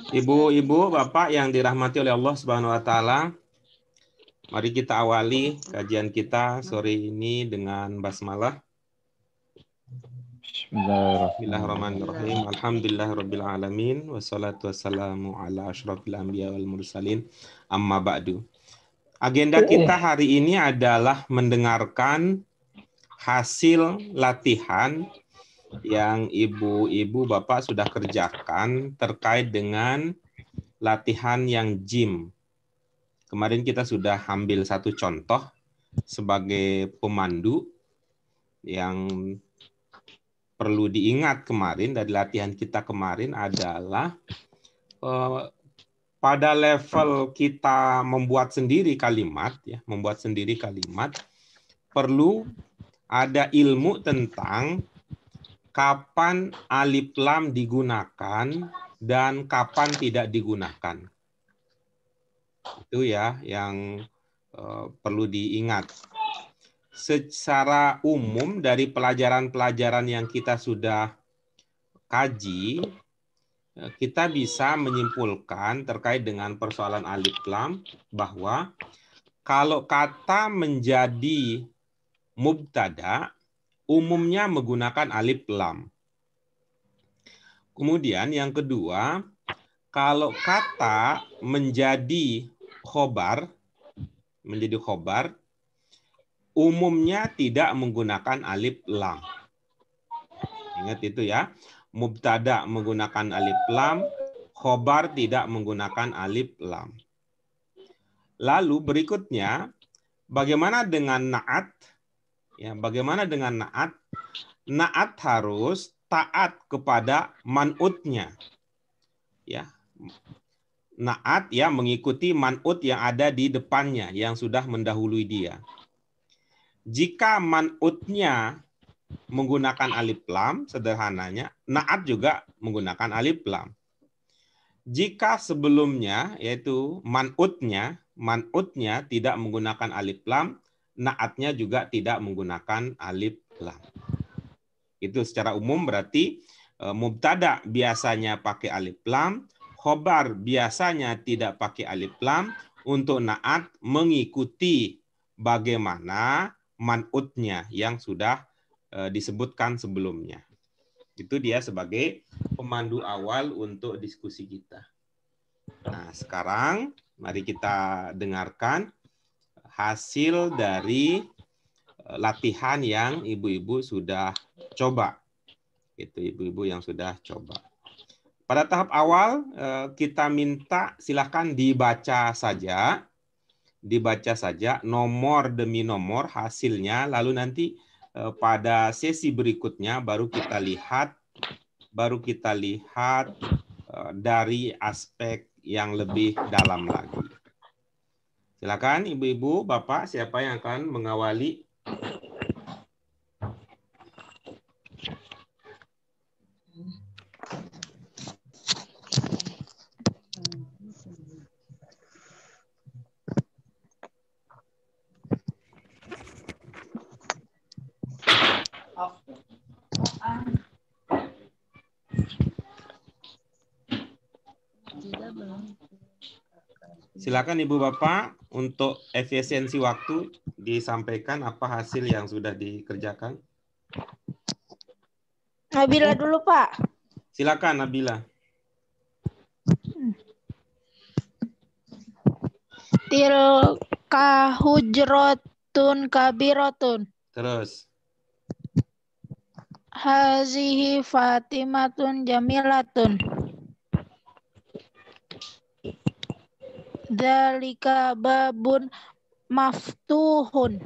Ibu-ibu, Bapak yang dirahmati oleh Allah Subhanahu wa taala, mari kita awali kajian kita sore ini dengan basmalah. Bismillahirrahmanirrahim. Alhamdulillahirabbil alamin wassalatu wassalamu ala asyrofil anbiya wal mursalin. Amma ba'du. Agenda kita hari ini adalah mendengarkan hasil latihan yang ibu-ibu Bapak sudah kerjakan terkait dengan latihan yang gym. Kemarin kita sudah ambil satu contoh sebagai pemandu yang perlu diingat kemarin dari latihan kita kemarin adalah pada level kita membuat sendiri kalimat, ya, membuat sendiri kalimat, perlu ada ilmu tentang kapan alif lam digunakan dan kapan tidak digunakan. Itu ya yang perlu diingat. Secara umum dari pelajaran-pelajaran yang kita sudah kaji, kita bisa menyimpulkan terkait dengan persoalan alif lam bahwa kalau kata menjadi mubtada umumnya menggunakan alif lam. Kemudian yang kedua, kalau kata menjadi khobar umumnya tidak menggunakan alif lam. Ingat itu ya. Mubtada menggunakan alif lam, khobar tidak menggunakan alif lam. Lalu berikutnya, bagaimana dengan na'at? Ya, bagaimana dengan na'at? Na'at harus taat kepada man'utnya. Ya. Na'at ya mengikuti man'ut yang ada di depannya yang sudah mendahului dia. Jika man'utnya menggunakan alif lam, sederhananya, na'at juga menggunakan alif lam. Jika sebelumnya, yaitu man'utnya tidak menggunakan alif lam, na'atnya juga tidak menggunakan alif lam. Itu secara umum berarti mubtada biasanya pakai alif lam, khobar biasanya tidak pakai alif lam, untuk na'at mengikuti bagaimana man'utnya yang sudah disebutkan sebelumnya. Itu dia sebagai pemandu awal untuk diskusi kita. Nah, sekarang mari kita dengarkan hasil dari latihan yang ibu-ibu sudah coba. Itu ibu-ibu yang sudah coba. Pada tahap awal kita minta silakan dibaca saja nomor demi nomor hasilnya, lalu nanti pada sesi berikutnya baru kita lihat dari aspek yang lebih dalam lagi. Silakan ibu-ibu, bapak, siapa yang akan mengawali? Silakan Ibu Bapak untuk efisiensi waktu disampaikan apa hasil yang sudah dikerjakan. Nabila dulu, Pak. Silakan Nabila. Tilka hujratun kabiratun. Terus. Hazihi Fatimatun jamilatun. Dzalika babun maftuhun.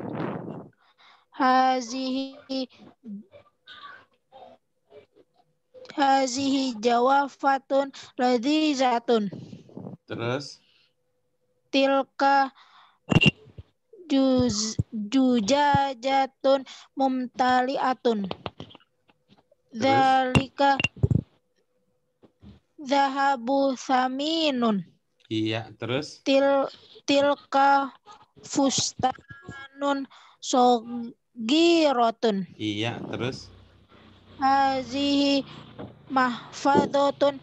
Hazihi jawafatun ladzizatun. Terus. Tilka jujajatun mumtaliatun. Dzalika zahabu saminun. Iya, terus. Tilka fustanun sogirotun. Iya, terus. Hazihi mahfadotun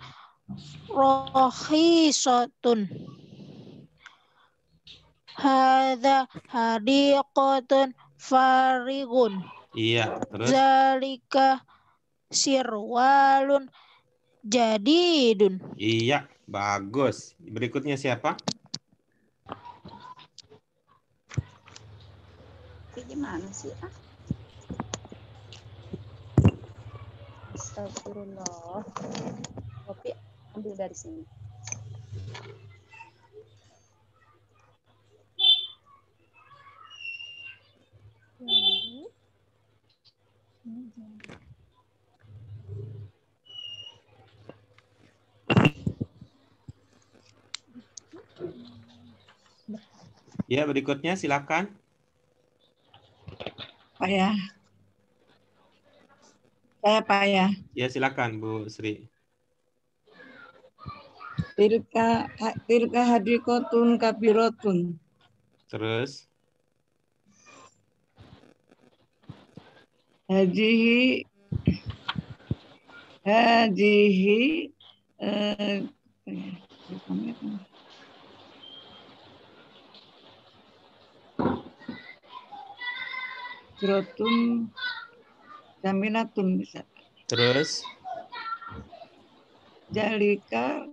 Rohisotun. Hadza hadiqatun farigun. Iya, terus? Zalika sirwalun jadidun. Iya, bagus. Berikutnya siapa? Gimana sih? Astagfirullah. Kopi ambil dari sini. Ya, berikutnya silakan. Pak ya. Saya Pak ya. Ya, silakan Bu Sri. Tilka hadikotun kabirotun. Terus? Hajihi Jirotun jaminatun bisa. Terus? Jalika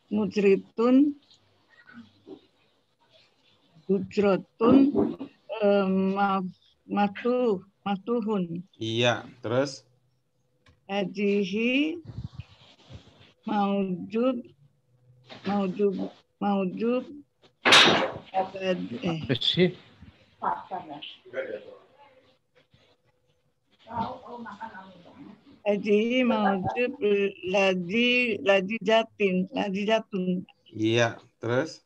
mujritun matuhun. Iya, terus? Hajihi maujud Sih. Hajihi maujud laji jatun. Iya, terus?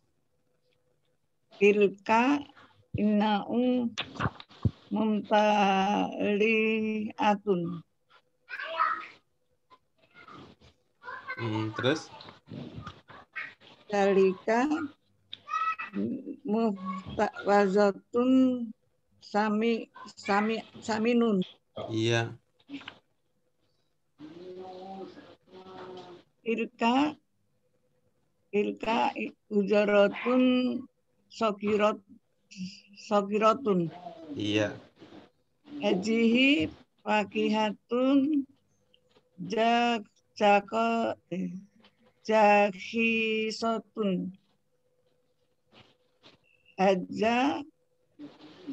Tilka inna'u mumtali'atun. Terus? Dalika muhtawazatun saminun. Iya. Tilka ujaratun sokiratun. Iya. Hajihi fakihatun jahisotun.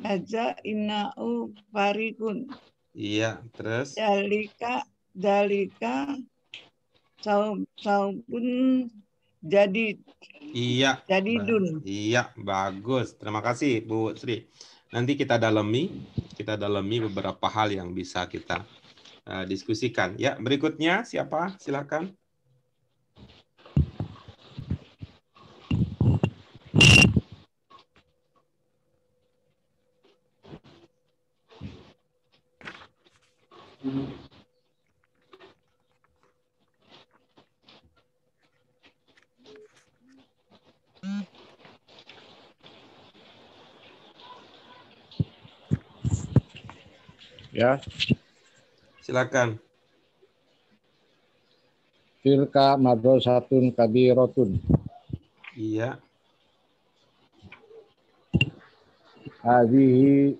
Haja inna'u farikun. Iya, terus? Dalika saubun Iya. jadidun. Iya, bagus. Terima kasih Bu Sri. Nanti kita dalami beberapa hal yang bisa kita diskusikan. Ya, berikutnya siapa? Silakan. Ya, Silakan. tilka madrasatun kabirotun. Iya. Hadhihi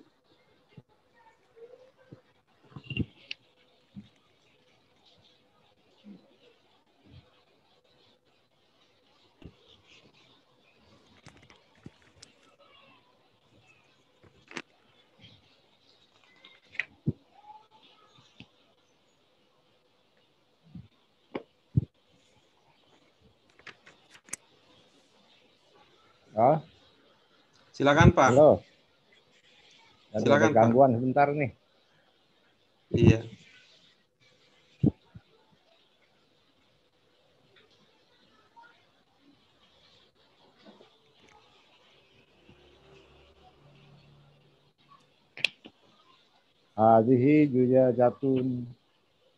Silakan, Pak. halo. Ada Silakan, Pak. gangguan sebentar nih. Iya. Hadhihi jujajatun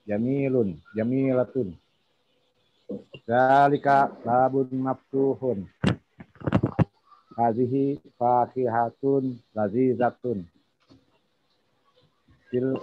jamilatun. Zalika labun maftuhun. Hadhihi fakihatun lazizatun. Til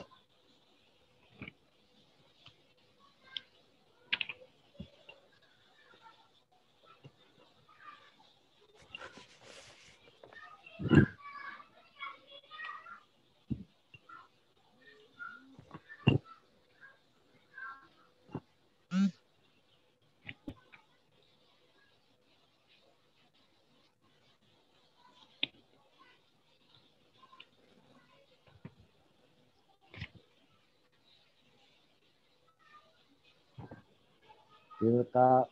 tilka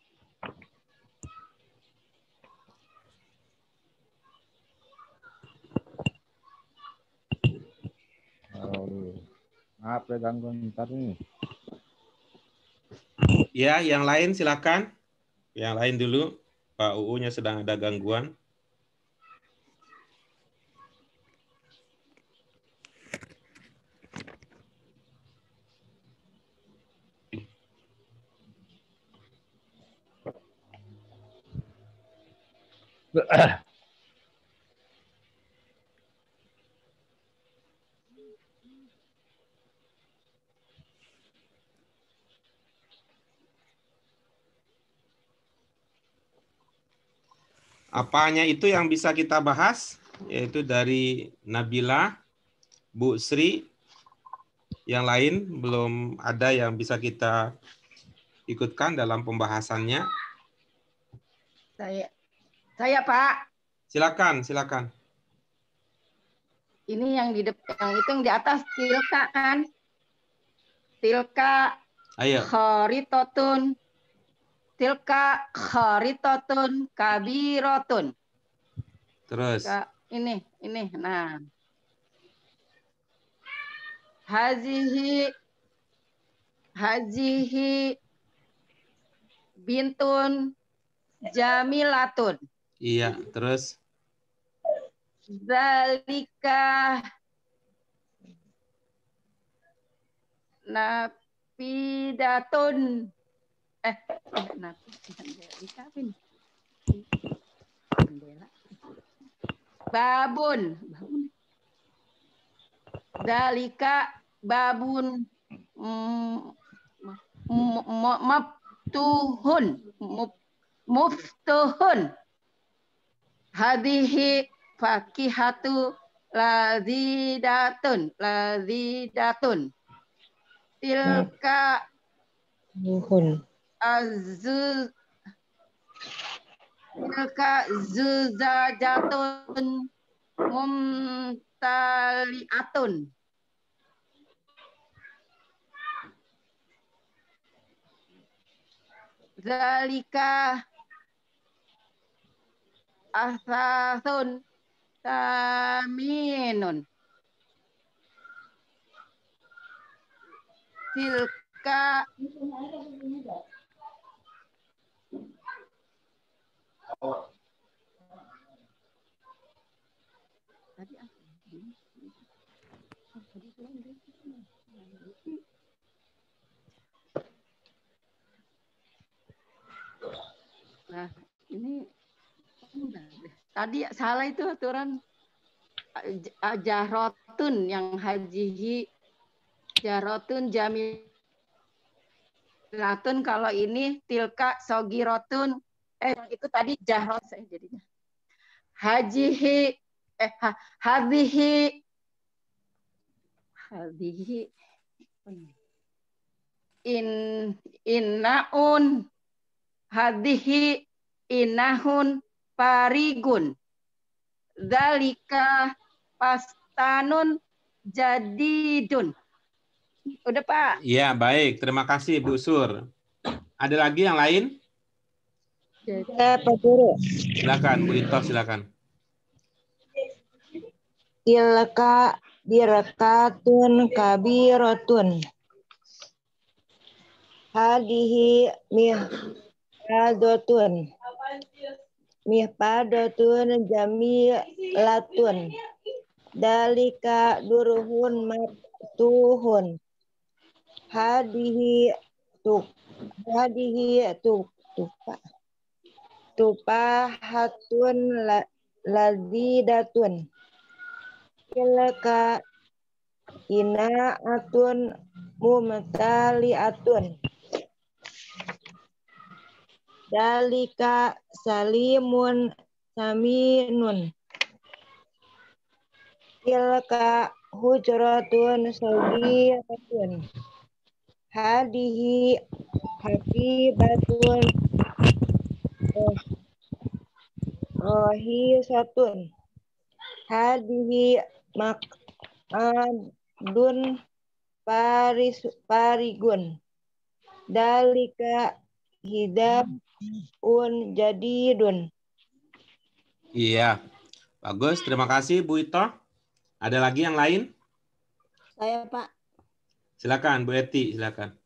maaf ya gangguan bentar nih. Ya, yang lain silakan. Yang lain dulu. Pak UU-nya sedang ada gangguan. Apanya itu yang bisa kita bahas? Yaitu dari Nabila, Bu Sri, yang lain belum ada yang bisa kita ikutkan dalam pembahasannya. Saya Pak. Silakan, silakan. Ini yang di depan, yang itu yang di atas tilka kan? Tilka Ayo. kharitotun. Tilka kharitotun kabirotun. Terus. Ini. Nah. Hazihi bintun jamilatun. Iya, terus. Zalika nafidatun. Babun. Zalika babun muftuhun. Hadihi fakihatu lazidatun. Tilka zuzajatun mumtaliatun. Zalika asasun taminun. Tilka Nah, ini tadi salah itu aturan jahrotun yang hajihi jahrotun jamilatun, kalau ini tilka sogirotun itu tadi jahrot saya jadinya hajihi hadhihi innaun hadhihi inahun parigun. Zalika pastanun jadidun. Udah Pak. Iya, baik. Terima kasih Bu Sur. Ada lagi yang lain? Ya, Pak Guru. Silakan, Bu Ito, silakan. Tilka birakatun kabiratun. Hadihi mihpadatun jamilatun. Dalika durhun matuhun. Hadihi tupahatun lazidatun. Tilka Inaatun mumtaliatun. Dalika salimun saminun. Tilka hujratun sagiratun. Hadihi hakibatun rohisatun. Hadihi mak'adun parigun. Dalika hidabun jadidun. Iya, bagus. Terima kasih Bu Ito. Ada lagi yang lain? Saya Pak. Silakan Bu Eti, silakan.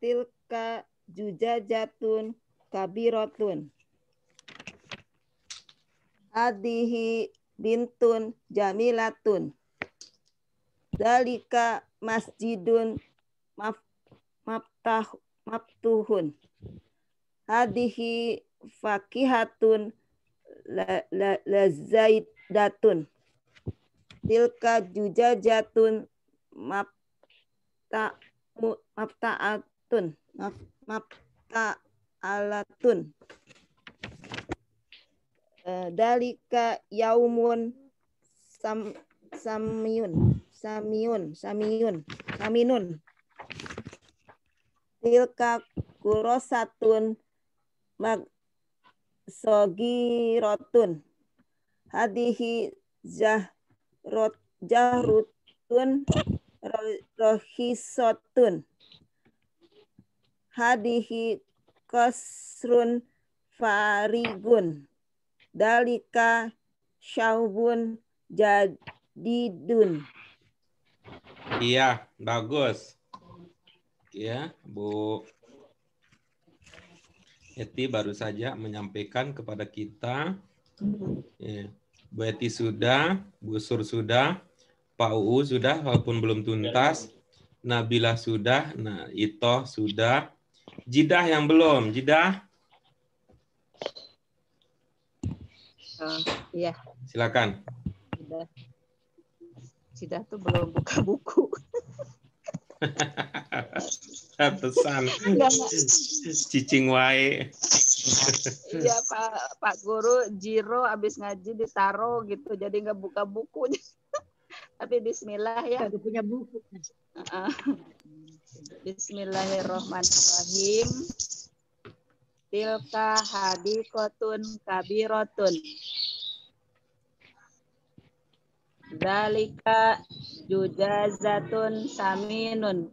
Tilka jujajatun kabiratun. Hadihi bintun jamilatun. Dalika masjidun maftuhun. Hadihi fakihatun lazaidatun. Tilka jujajatun mafta'alatun. Dalika yaumun saminun. Tilka kurosatun sogiratun. Hadihi jahrutun rohisatun. Hadihi kasrun farigun. Dalika syaubun jadidun. Iya, bagus. Ya, Bu Eti baru saja menyampaikan kepada kita. Ya. Bu Eti sudah, Bu Sur sudah, Pak UU sudah walaupun belum tuntas, Nabila sudah, nah Ito sudah, Jidah yang belum, Jidah. Iya, Silakan. Jidah tuh belum buka buku. Pesan cicing wae. Iya Pak Guru, Jiro abis ngaji ditaro gitu, jadi nggak buka buku. Tapi Bismillah ya. Udah punya buku. Bismillahirrahmanirrahim. Tilka hadiqatun kabiratun. Dzalika jujazatun saminun.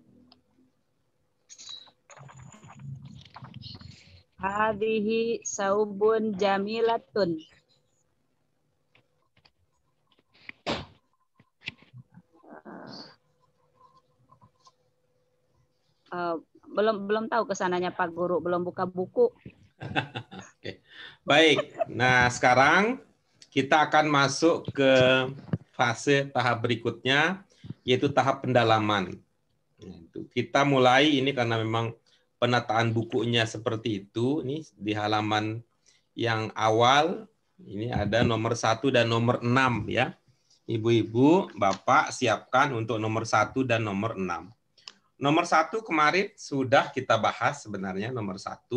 Hadihi saubun jamilatun. Belum tahu kesananya Pak Guru, belum buka buku. Oke. Baik, nah sekarang kita akan masuk ke fase tahap berikutnya, yaitu tahap pendalaman. Kita mulai ini karena memang penataan bukunya seperti itu. Ini di halaman yang awal, ini ada nomor 1 dan nomor 6 ya. Ibu-ibu, Bapak siapkan untuk nomor 1 dan nomor 6. Nomor 1 kemarin sudah kita bahas sebenarnya nomor 1.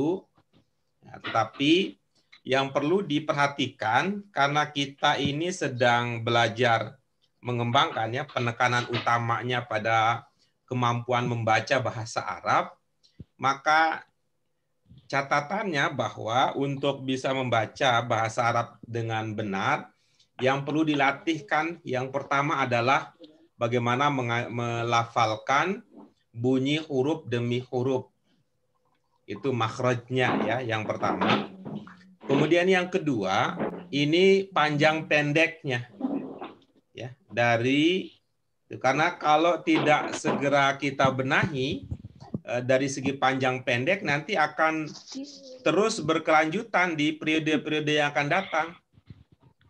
Ya, tetapi yang perlu diperhatikan karena kita ini sedang belajar mengembangkan ya, penekanan utamanya pada kemampuan membaca bahasa Arab, maka catatannya bahwa untuk bisa membaca bahasa Arab dengan benar, yang perlu dilatihkan yang pertama adalah bagaimana melafalkan bunyi huruf demi huruf. Itu makhrajnya ya, yang pertama. Kemudian yang kedua, ini panjang pendeknya. Ya, karena kalau tidak segera kita benahi dari segi panjang pendek, nanti akan terus berkelanjutan di periode-periode yang akan datang.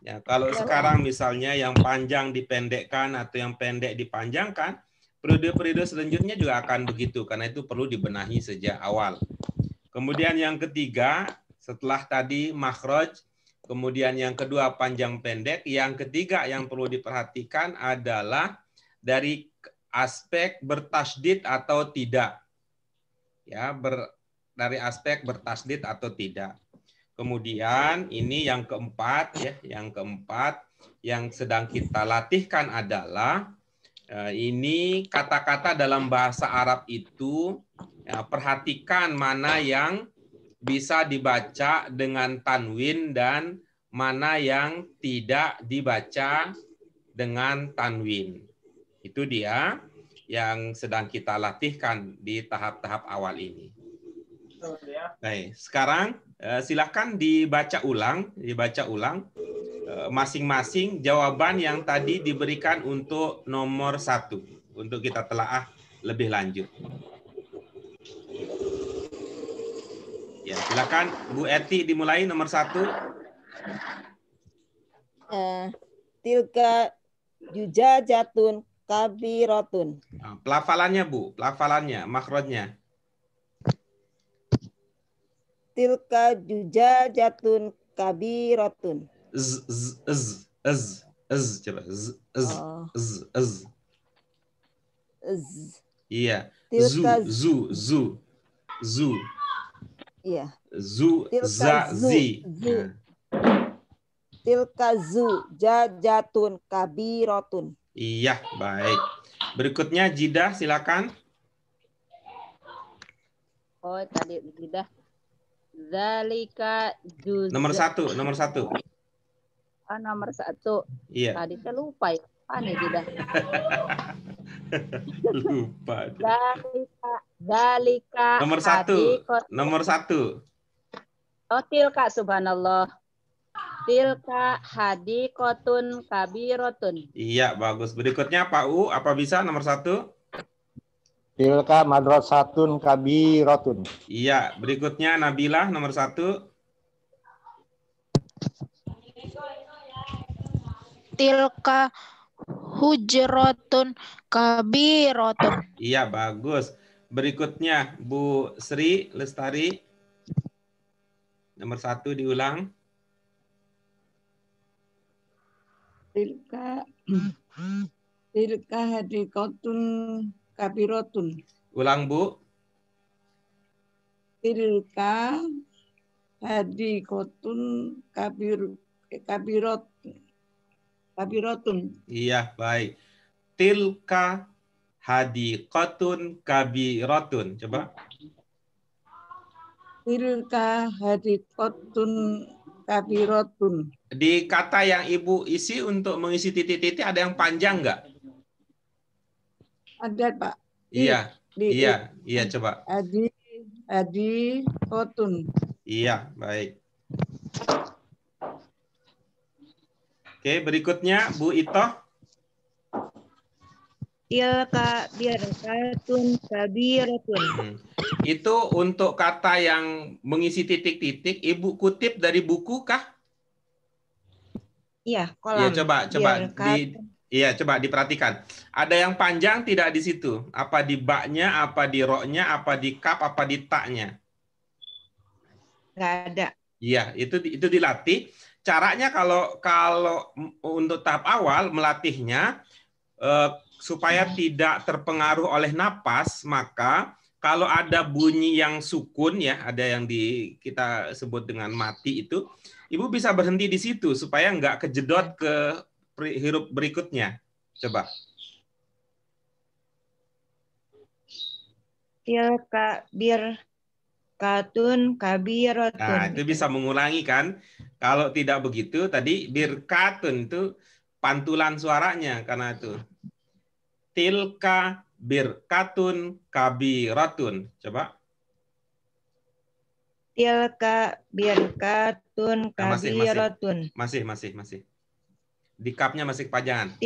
Ya, kalau sekarang misalnya yang panjang dipendekkan atau yang pendek dipanjangkan, periode-periode selanjutnya juga akan begitu, karena itu perlu dibenahi sejak awal. Kemudian yang ketiga, setelah tadi makhraj, Kemudian yang kedua panjang pendek. Yang ketiga yang perlu diperhatikan adalah dari aspek bertasdid atau tidak. Ya, dari aspek bertasdid atau tidak. Kemudian ini yang keempat ya, yang keempat yang sedang kita latihkan adalah ini kata-kata dalam bahasa Arab itu ya, perhatikan mana yang bisa dibaca dengan tanwin dan mana yang tidak dibaca dengan tanwin. Itu dia yang sedang kita latihkan di tahap-tahap awal ini. Baik, sekarang silakan dibaca ulang masing-masing jawaban yang tadi diberikan untuk nomor 1 untuk kita telaah lebih lanjut. Ya, silakan Bu Eti dimulai nomor 1. Tilka jujajatun kabiratun. Pelafalannya Bu, pelafalannya, makhrajnya. Tilka jujajatun kabiratun. Coba Iya. Tilka Zu. Iya. Zi. Tilka jujajatun kabiratun. Iya, baik. Berikutnya Jidah, silakan. Oh, tadi Jidah. Zalika juz. Nomor 1. Nomor 1. Iya. Tadi saya lupa ya. Aneh Jidah. Lupa. Zalika. Nomor 1. Nomor 1. Oh, tilka subhanallah. Tilka hadiqotun kabiratun. Iya, bagus. Berikutnya Pak U, apa bisa nomor 1? Tilka madrasatun kabiratun. Iya, berikutnya Nabilah nomor 1. Tilka hujratun kabiratun. Iya, bagus. Berikutnya Bu Sri Lestari. Nomor 1 diulang. Tilka hadiqatun kabiratun. Ulang Bu. Tilka hadiqatun kabiratun. Iya, baik. Tilka hadiqatun kabiratun. Coba. Tilka hadiqatun kabiratun. Di kata yang Ibu isi untuk mengisi titik-titik ada yang panjang nggak? Ada, Pak. Iya, iya, coba. Adi kotun. Iya, baik. Oke, berikutnya Bu Itoh. Tilka birkatun kabiratun. Itu untuk kata yang mengisi titik-titik, Ibu kutip dari buku kah? Iya, Iya, kolam. coba diperhatikan. Ada yang panjang tidak di situ? Apa di baknya, apa di roknya, apa di kap, apa di taknya? Nggak ada. Iya, itu dilatih. Caranya kalau untuk tahap awal melatihnya supaya tidak terpengaruh oleh napas, maka kalau ada bunyi yang sukun ya, ada yang kita sebut dengan mati itu, Ibu bisa berhenti di situ supaya nggak kejedot ke huruf berikutnya. Coba. Tilka birkatun kabiratun. Nah, itu bisa mengulangi kan? Kalau tidak begitu, tadi birkatun itu pantulan suaranya karena itu. Tilka birkatun kabiratun. Coba. Tilka birkatun kabiratun. Masih. Di kapnya masih kepanjangan.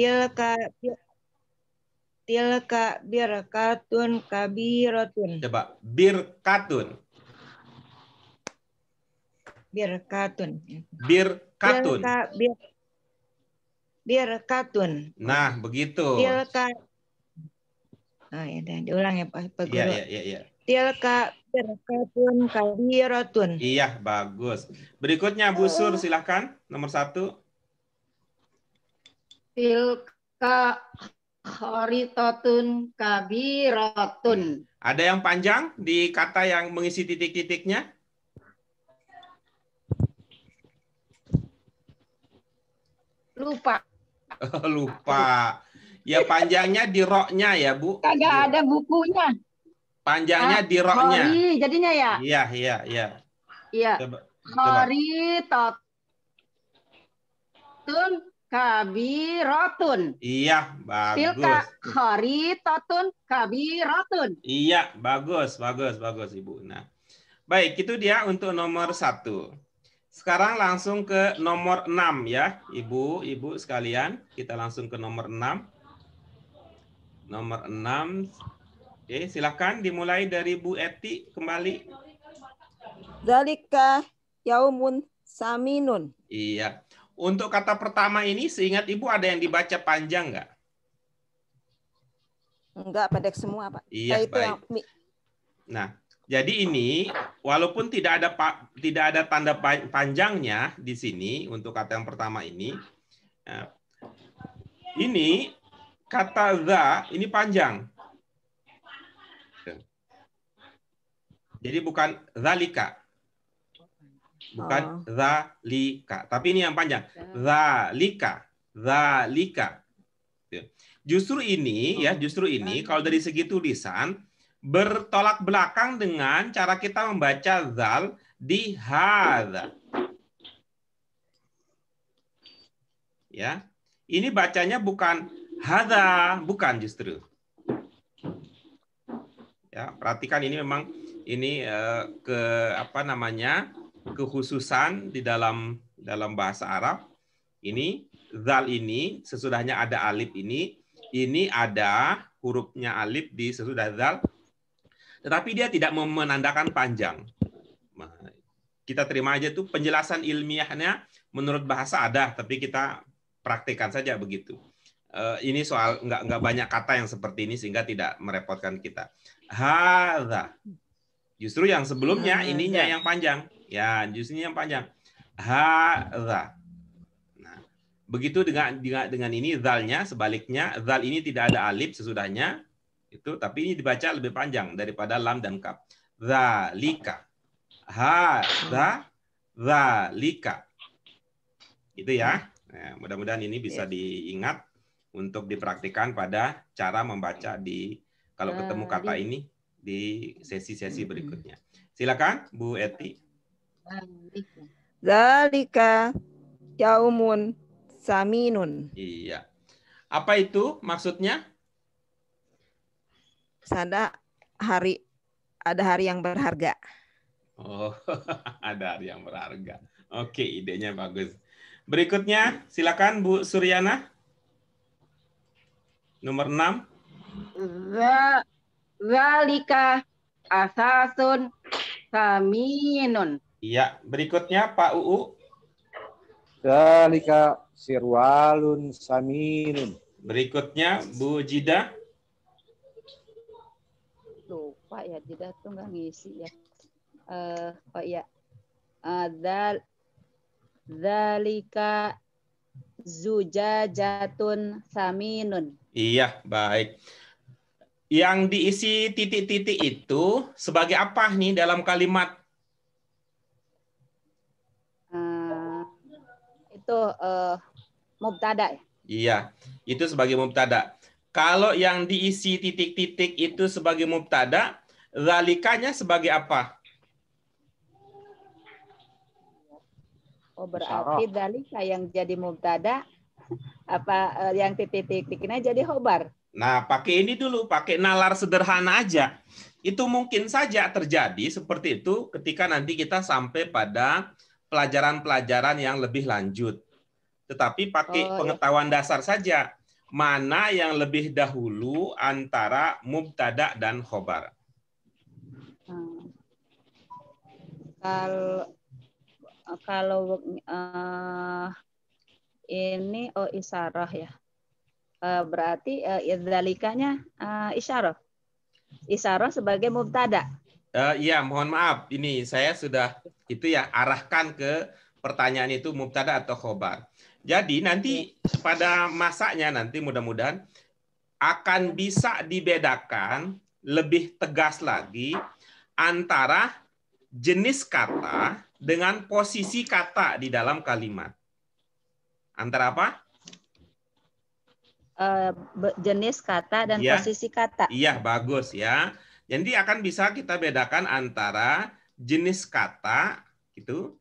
Tilka birkatun kabiratun. Coba birkatun. Birkatun. Birkatun. Nah, begitu. Tilka. Oh, ya, diulang ya Pak Guru. Iya. Tilka birakatun kabiratun. Iya, bagus. Berikutnya Bu Sur, silahkan. Nomor 1. Tilka kharitatun kabiratun. Ada yang panjang di kata yang mengisi titik-titiknya? Lupa. Lupa. Ya panjangnya di roknya ya, Bu. Kagak ada bukunya. Panjangnya di roknya. Khari jadinya ya. Iya, iya, iya. Iya. Coba. Kharitatun kabiratun. Iya, Tilka bagus. kharitatun kabiratun. Iya, bagus, bagus, bagus, Ibu. Nah, baik, itu dia untuk nomor 1. Sekarang langsung ke nomor 6 ya, Ibu sekalian. Kita langsung ke nomor 6. Nomor 6. Oke, silakan dimulai dari Bu Eti kembali. Zalika yaumun saminun. Iya. Untuk kata pertama ini, seingat Ibu ada yang dibaca panjang nggak? Enggak, pendek semua, Pak. Iya, Itu baik. Nah, jadi ini walaupun tidak ada tanda panjangnya di sini untuk kata yang pertama ini. Nah, ini kata za ini panjang. Jadi bukan zalika. Bukan zalika, tapi ini yang panjang. Zalika, zalika. Justru ini kalau dari segi tulisan bertolak belakang dengan cara kita membaca zal di hadza. Ya. Ini bacanya bukan hadza, bukan justru. Ya, perhatikan ini memang ini kekhususan di dalam bahasa Arab. Ini zal ini sesudahnya ada alif ini ada hurufnya alif di sesudah zal, tetapi dia tidak menandakan panjang. Kita terima aja tuh penjelasan ilmiahnya menurut bahasa ada, tapi kita praktekkan saja begitu. Ini soal nggak banyak kata yang seperti ini sehingga tidak merepotkan kita. Hadza. Justru yang sebelumnya ininya yang panjang. Ya, justru yang panjang. Hadza. Nah, begitu dengan ini zalnya sebaliknya, zal ini tidak ada alif sesudahnya itu, tapi ini dibaca lebih panjang daripada lam dan kaf. Zalika. Hadza zalika. Itu ya. Nah, mudah-mudahan ini bisa diingat untuk dipraktikkan pada cara membaca kalau ketemu kata ini di sesi-sesi berikutnya. Silakan Bu Eti. Zalika yaumun saminun. Iya. Apa itu maksudnya? Ada hari yang berharga. Oh, ada hari yang berharga. Oke, idenya bagus. Berikutnya, silakan Bu Suryana. Nomor 6. Zalika asasun saminun. Iya, berikutnya Pak UU. Zalika sirwalun saminun. Berikutnya Bu Jida. Lupa ya, Jida tuh nggak ngisi ya. Zalika zujajatun saminun. Iya, baik. Yang diisi titik-titik itu sebagai apa nih dalam kalimat? Itu mubtada ya? Iya, itu sebagai mubtada. Kalau yang diisi titik-titik itu sebagai mubtada, zalikanya sebagai apa? Oh, berarti zalika yang jadi mubtada, apa yang titik-titiknya jadi khobar. Nah, pakai ini dulu, pakai nalar sederhana aja. Itu mungkin saja terjadi seperti itu ketika nanti kita sampai pada pelajaran-pelajaran yang lebih lanjut. Tetapi pakai pengetahuan dasar saja. Mana yang lebih dahulu antara mubtada dan khobar? Kalau ini isyarah ya. Berarti zalikanya isyarah. Isyarah sebagai mubtada. Iya, mohon maaf. Ini saya sudah itu ya arahkan ke pertanyaan itu mubtada atau khobar. Jadi nanti pada masanya nanti mudah-mudahan akan bisa dibedakan lebih tegas lagi antara jenis kata dengan posisi kata di dalam kalimat. Antara apa? Jenis kata dan Ya. posisi kata. Iya, bagus ya. Jadi akan bisa kita bedakan antara jenis kata gitu,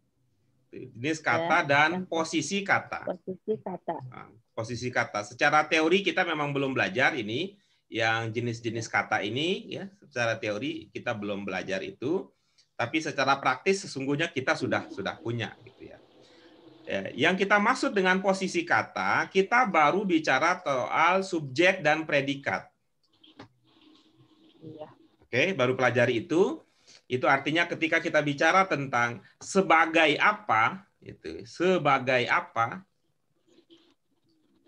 jenis kata dan posisi kata. Posisi kata. Nah, posisi kata. Secara teori kita memang belum belajar ini, yang jenis-jenis kata ini ya. Secara teori kita belum belajar itu, tapi secara praktis sesungguhnya kita sudah punya gitu ya. Yang kita maksud dengan posisi kata, kita baru bicara soal subjek dan predikat. Iya. Oke, baru pelajari itu. Itu artinya ketika kita bicara tentang sebagai apa, itu sebagai apa,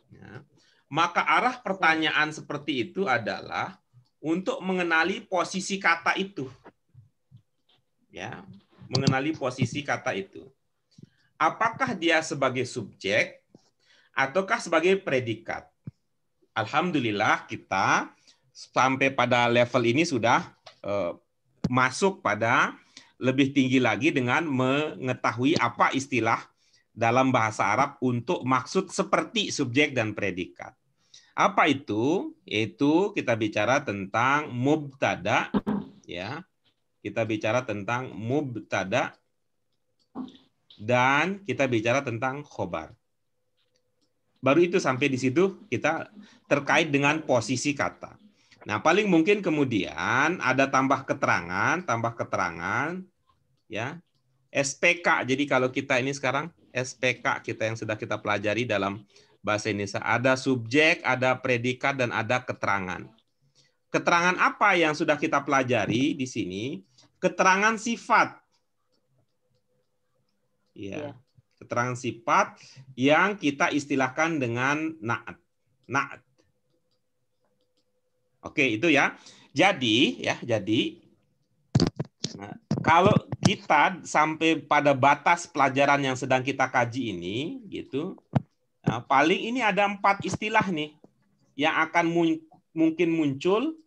ya, maka arah pertanyaan seperti itu adalah untuk mengenali posisi kata itu, ya, mengenali posisi kata itu. Apakah dia sebagai subjek ataukah sebagai predikat? Alhamdulillah kita sampai pada level ini sudah masuk pada lebih tinggi lagi dengan mengetahui apa istilah dalam bahasa Arab untuk maksud seperti subjek dan predikat. Apa itu? Yaitu kita bicara tentang mubtada, ya. Kita bicara tentang mubtada dan kita bicara tentang khobar. Baru itu sampai di situ kita terkait dengan posisi kata. Nah, paling mungkin kemudian ada tambah keterangan, ya. SPK. Jadi kalau kita ini sekarang SPK kita yang sudah kita pelajari dalam bahasa Indonesia, ada subjek, ada predikat dan ada keterangan. Keterangan apa yang sudah kita pelajari di sini? Keterangan sifat. Ya. Keterangan sifat yang kita istilahkan dengan na'at. Na'at. Oke, itu ya. Jadi nah, kalau kita sampai pada batas pelajaran yang sedang kita kaji ini, gitu, nah, paling ini ada 4 istilah nih yang akan mungkin muncul,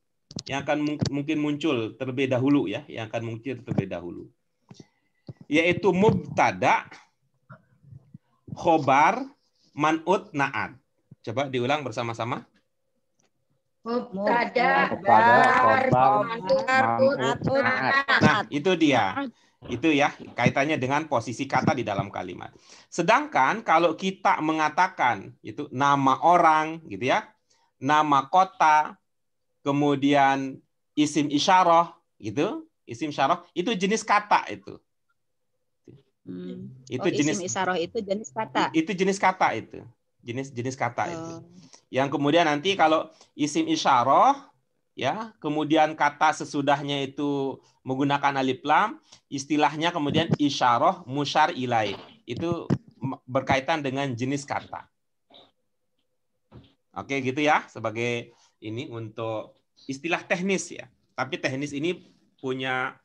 terlebih dahulu ya, yaitu mubtada, khobar, man'ut, na'at. Coba diulang bersama-sama. Mubtada, khobar, man'ut, na'at. Nah, itu dia. Itu ya, kaitannya dengan posisi kata di dalam kalimat. Sedangkan kalau kita mengatakan itu nama orang gitu ya, nama kota, kemudian isim isyarah gitu, isim isyarah itu jenis kata itu. Itu jenis isim isyarah itu jenis kata. Itu jenis kata itu. Jenis kata itu. Yang kemudian nanti kalau isim isyarah ya, kemudian kata sesudahnya itu menggunakan alif lam, istilahnya kemudian isyarah musyar ilaih. Itu berkaitan dengan jenis kata. Oke, gitu ya, sebagai ini untuk istilah teknis ya. Tapi teknis ini punya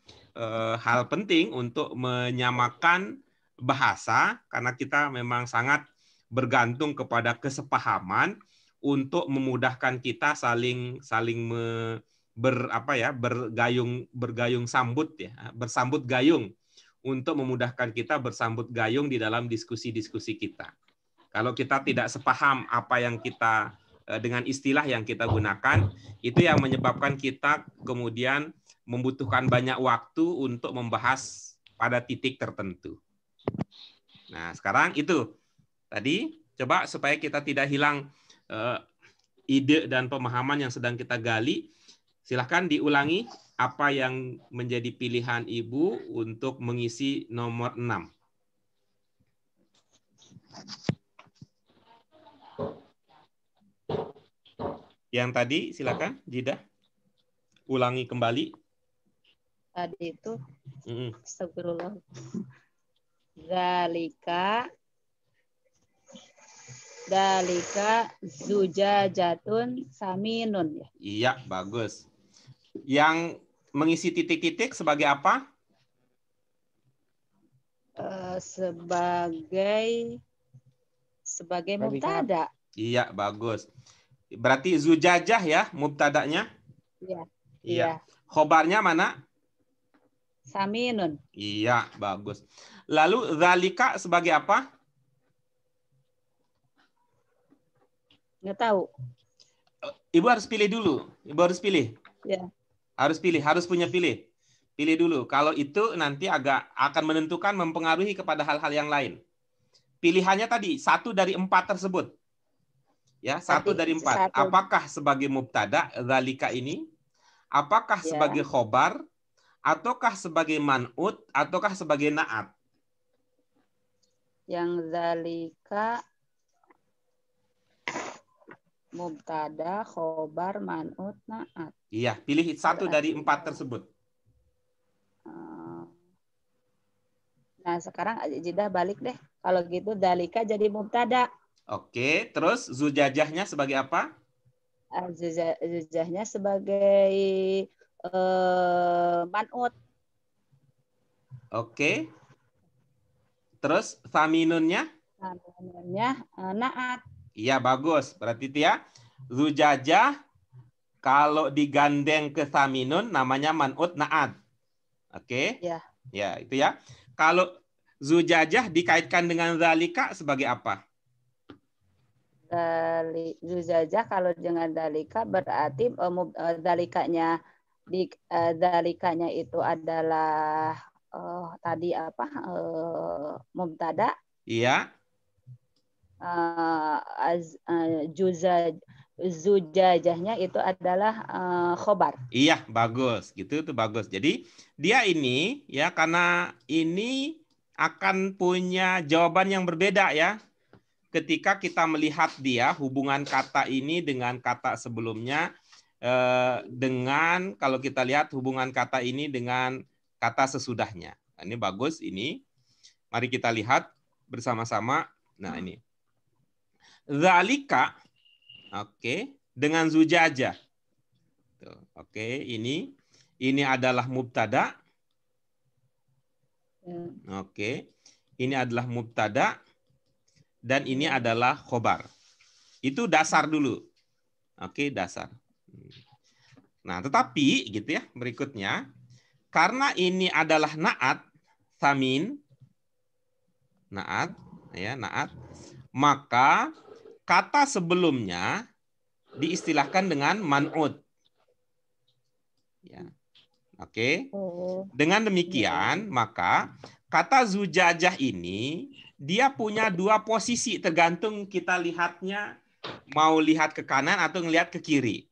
hal penting untuk menyamakan bahasa karena kita memang sangat bergantung kepada kesepahaman untuk memudahkan kita saling bergayung sambut ya, bersambut gayung untuk memudahkan kita bersambut gayung di dalam diskusi-diskusi kita. Kalau kita tidak sepaham apa yang kita dengan istilah yang kita gunakan, itu yang menyebabkan kita kemudian membutuhkan banyak waktu untuk membahas pada titik tertentu. Nah, sekarang itu tadi coba supaya kita tidak hilang ide dan pemahaman yang sedang kita gali, silahkan diulangi apa yang menjadi pilihan Ibu untuk mengisi nomor 6. Yang tadi silakan Jidah ulangi kembali. Tadi itu astagfirullah. Dalika zujajatun saminun ya. Iya, bagus. Yang mengisi titik-titik sebagai apa? Sebagai mubtada. Iya, bagus. Berarti zujajah ya mubtadanya? Iya. Iya. Khobarnya mana? Saminun. Iya, bagus. Lalu zalika sebagai apa? Nggak tahu. Ibu harus pilih dulu. Ibu harus pilih. Ya. Harus pilih, harus punya pilih. Pilih dulu. Kalau itu nanti akan menentukan, mempengaruhi kepada hal-hal yang lain. Pilihannya tadi 1 dari 4 tersebut. Ya, 1 dari 4. Apakah sebagai mubtada zalika ini? Apakah sebagai khobar? Ataukah sebagai man'ut? Ataukah sebagai na'at? Yang zalika mubtada, khobar, man'ut, na'at. Iya, pilih 1 dari 4 tersebut. Nah, sekarang Jidah balik deh. Kalau gitu zalika jadi mubtada. Oke, terus zujajahnya sebagai apa? Zujajahnya sebagai man'ut. Oke. Terus saminunnya? Saminunnya na'at. Iya, bagus. Berarti itu ya, zujajah kalau digandeng ke saminun namanya man'ut na'at. Oke? Ya. Ya, itu ya. Kalau zujajah dikaitkan dengan zalika sebagai apa? Zujajah kalau dengan dalika berarti dalikanya itu adalah tadi apa mubtada. Iya. Zujajahnya itu adalah khobar. Iya, bagus. Gitu itu bagus. Jadi dia ini ya karena ini akan punya jawaban yang berbeda ya. Ketika kita melihat dia hubungan kata ini dengan kata sebelumnya dengan kalau kita lihat hubungan kata ini dengan kata sesudahnya. Ini bagus ini. Mari kita lihat bersama-sama. Nah, ini. Zalika oke, dengan zujajah. Oke, ini adalah mubtada. Oke. Ini adalah mubtada. Dan ini adalah khobar. Itu dasar dulu. Oke, dasar. Nah, tetapi gitu ya, berikutnya karena ini adalah na'at, samin, na'at, ya, na'at, maka kata sebelumnya diistilahkan dengan man'ut. Ya. Oke. Dengan demikian, maka kata zujajah ini dia punya 2 posisi tergantung kita lihatnya mau lihat ke kanan atau ngelihat ke kiri.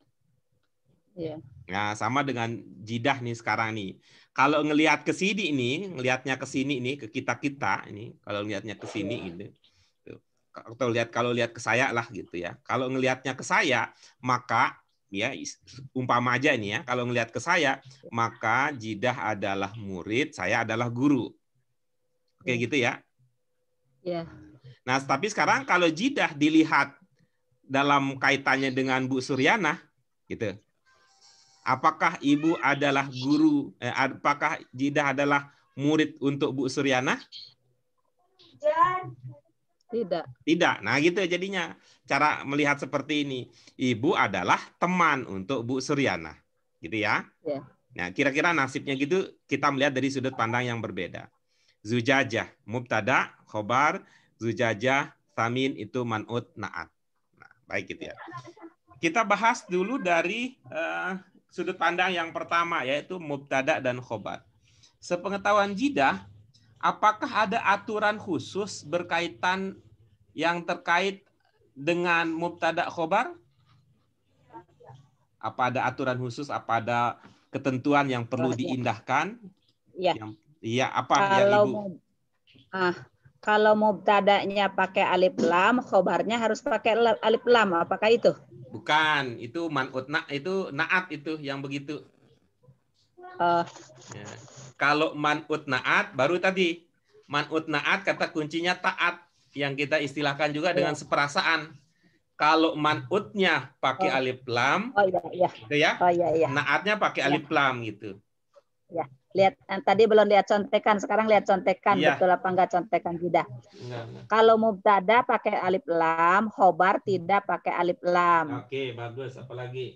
Yeah. Nah, sama dengan jidah nih sekarang nih. Kalau ngelihat ke sini ini, ngelihatnya ke sini ini ke kita-kita ini, kalau ngelihatnya ke sini gitu. Atau kalau lihat ke saya lah gitu ya. Kalau ngelihatnya ke saya, maka ya umpama aja ini ya, kalau ngelihat ke saya, maka jidah adalah murid, saya adalah guru. Oke gitu ya. Ya. Nah, tapi sekarang kalau jidah dilihat dalam kaitannya dengan Bu Suryana, gitu. Apakah ibu adalah guru? Apakah jidah adalah murid untuk Bu Suryana? Tidak. Tidak. Nah, gitu jadinya. Cara melihat seperti ini. Ibu adalah teman untuk Bu Suryana. Gitu ya. Ya. Nah, kira-kira nasibnya gitu kita melihat dari sudut pandang yang berbeda. Zujajah, mubtada, khobar, zujajah, samin itu man'ut, na'at. Nah, baik gitu ya. Kita bahas dulu dari sudut pandang yang pertama, yaitu mubtada dan khobar. Sepengetahuan jidah, apakah ada aturan khusus berkaitan yang terkait dengan mubtada khobar? Apa ada aturan khusus? Apa ada ketentuan yang perlu diindahkan? Iya. Iya, apa kalau yang Ibu? Kalau mubtadanya pakai alif lam, khobarnya harus pakai alif lam. Apakah itu? Bukan, itu man'ut itu na'at itu yang begitu. Ya. Kalau man'ut na'at baru tadi. Man'ut na'at kata kuncinya ta'at yang kita istilahkan juga dengan seperasaan. Kalau man'utnya pakai alif lam, Oh iya, iya. gitu ya. Oh iya, iya. Naatnya pakai alif lam gitu. Ya. Lihat, tadi belum lihat contekan, sekarang lihat contekan. Iya. Betul apa enggak contekan tidak? Enggak. Kalau mubtada pakai alif lam, khobar tidak pakai alif lam. Oke, bagus. Apalagi?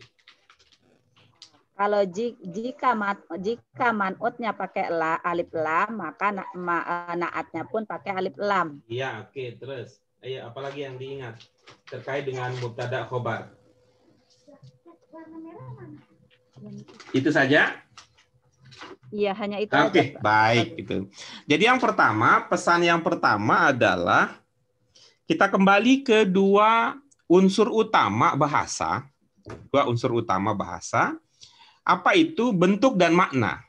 Kalau jika man'utnya pakai alif lam, maka naatnya pun pakai alif lam. Iya, oke. Terus, ayo apalagi yang diingat terkait dengan mubtada khobar? Itu saja? Iya, hanya itu Oke, aja. baik gitu. Jadi yang pertama, pesan yang pertama adalah kita kembali ke dua unsur utama bahasa. Dua unsur utama bahasa. Apa itu bentuk dan makna?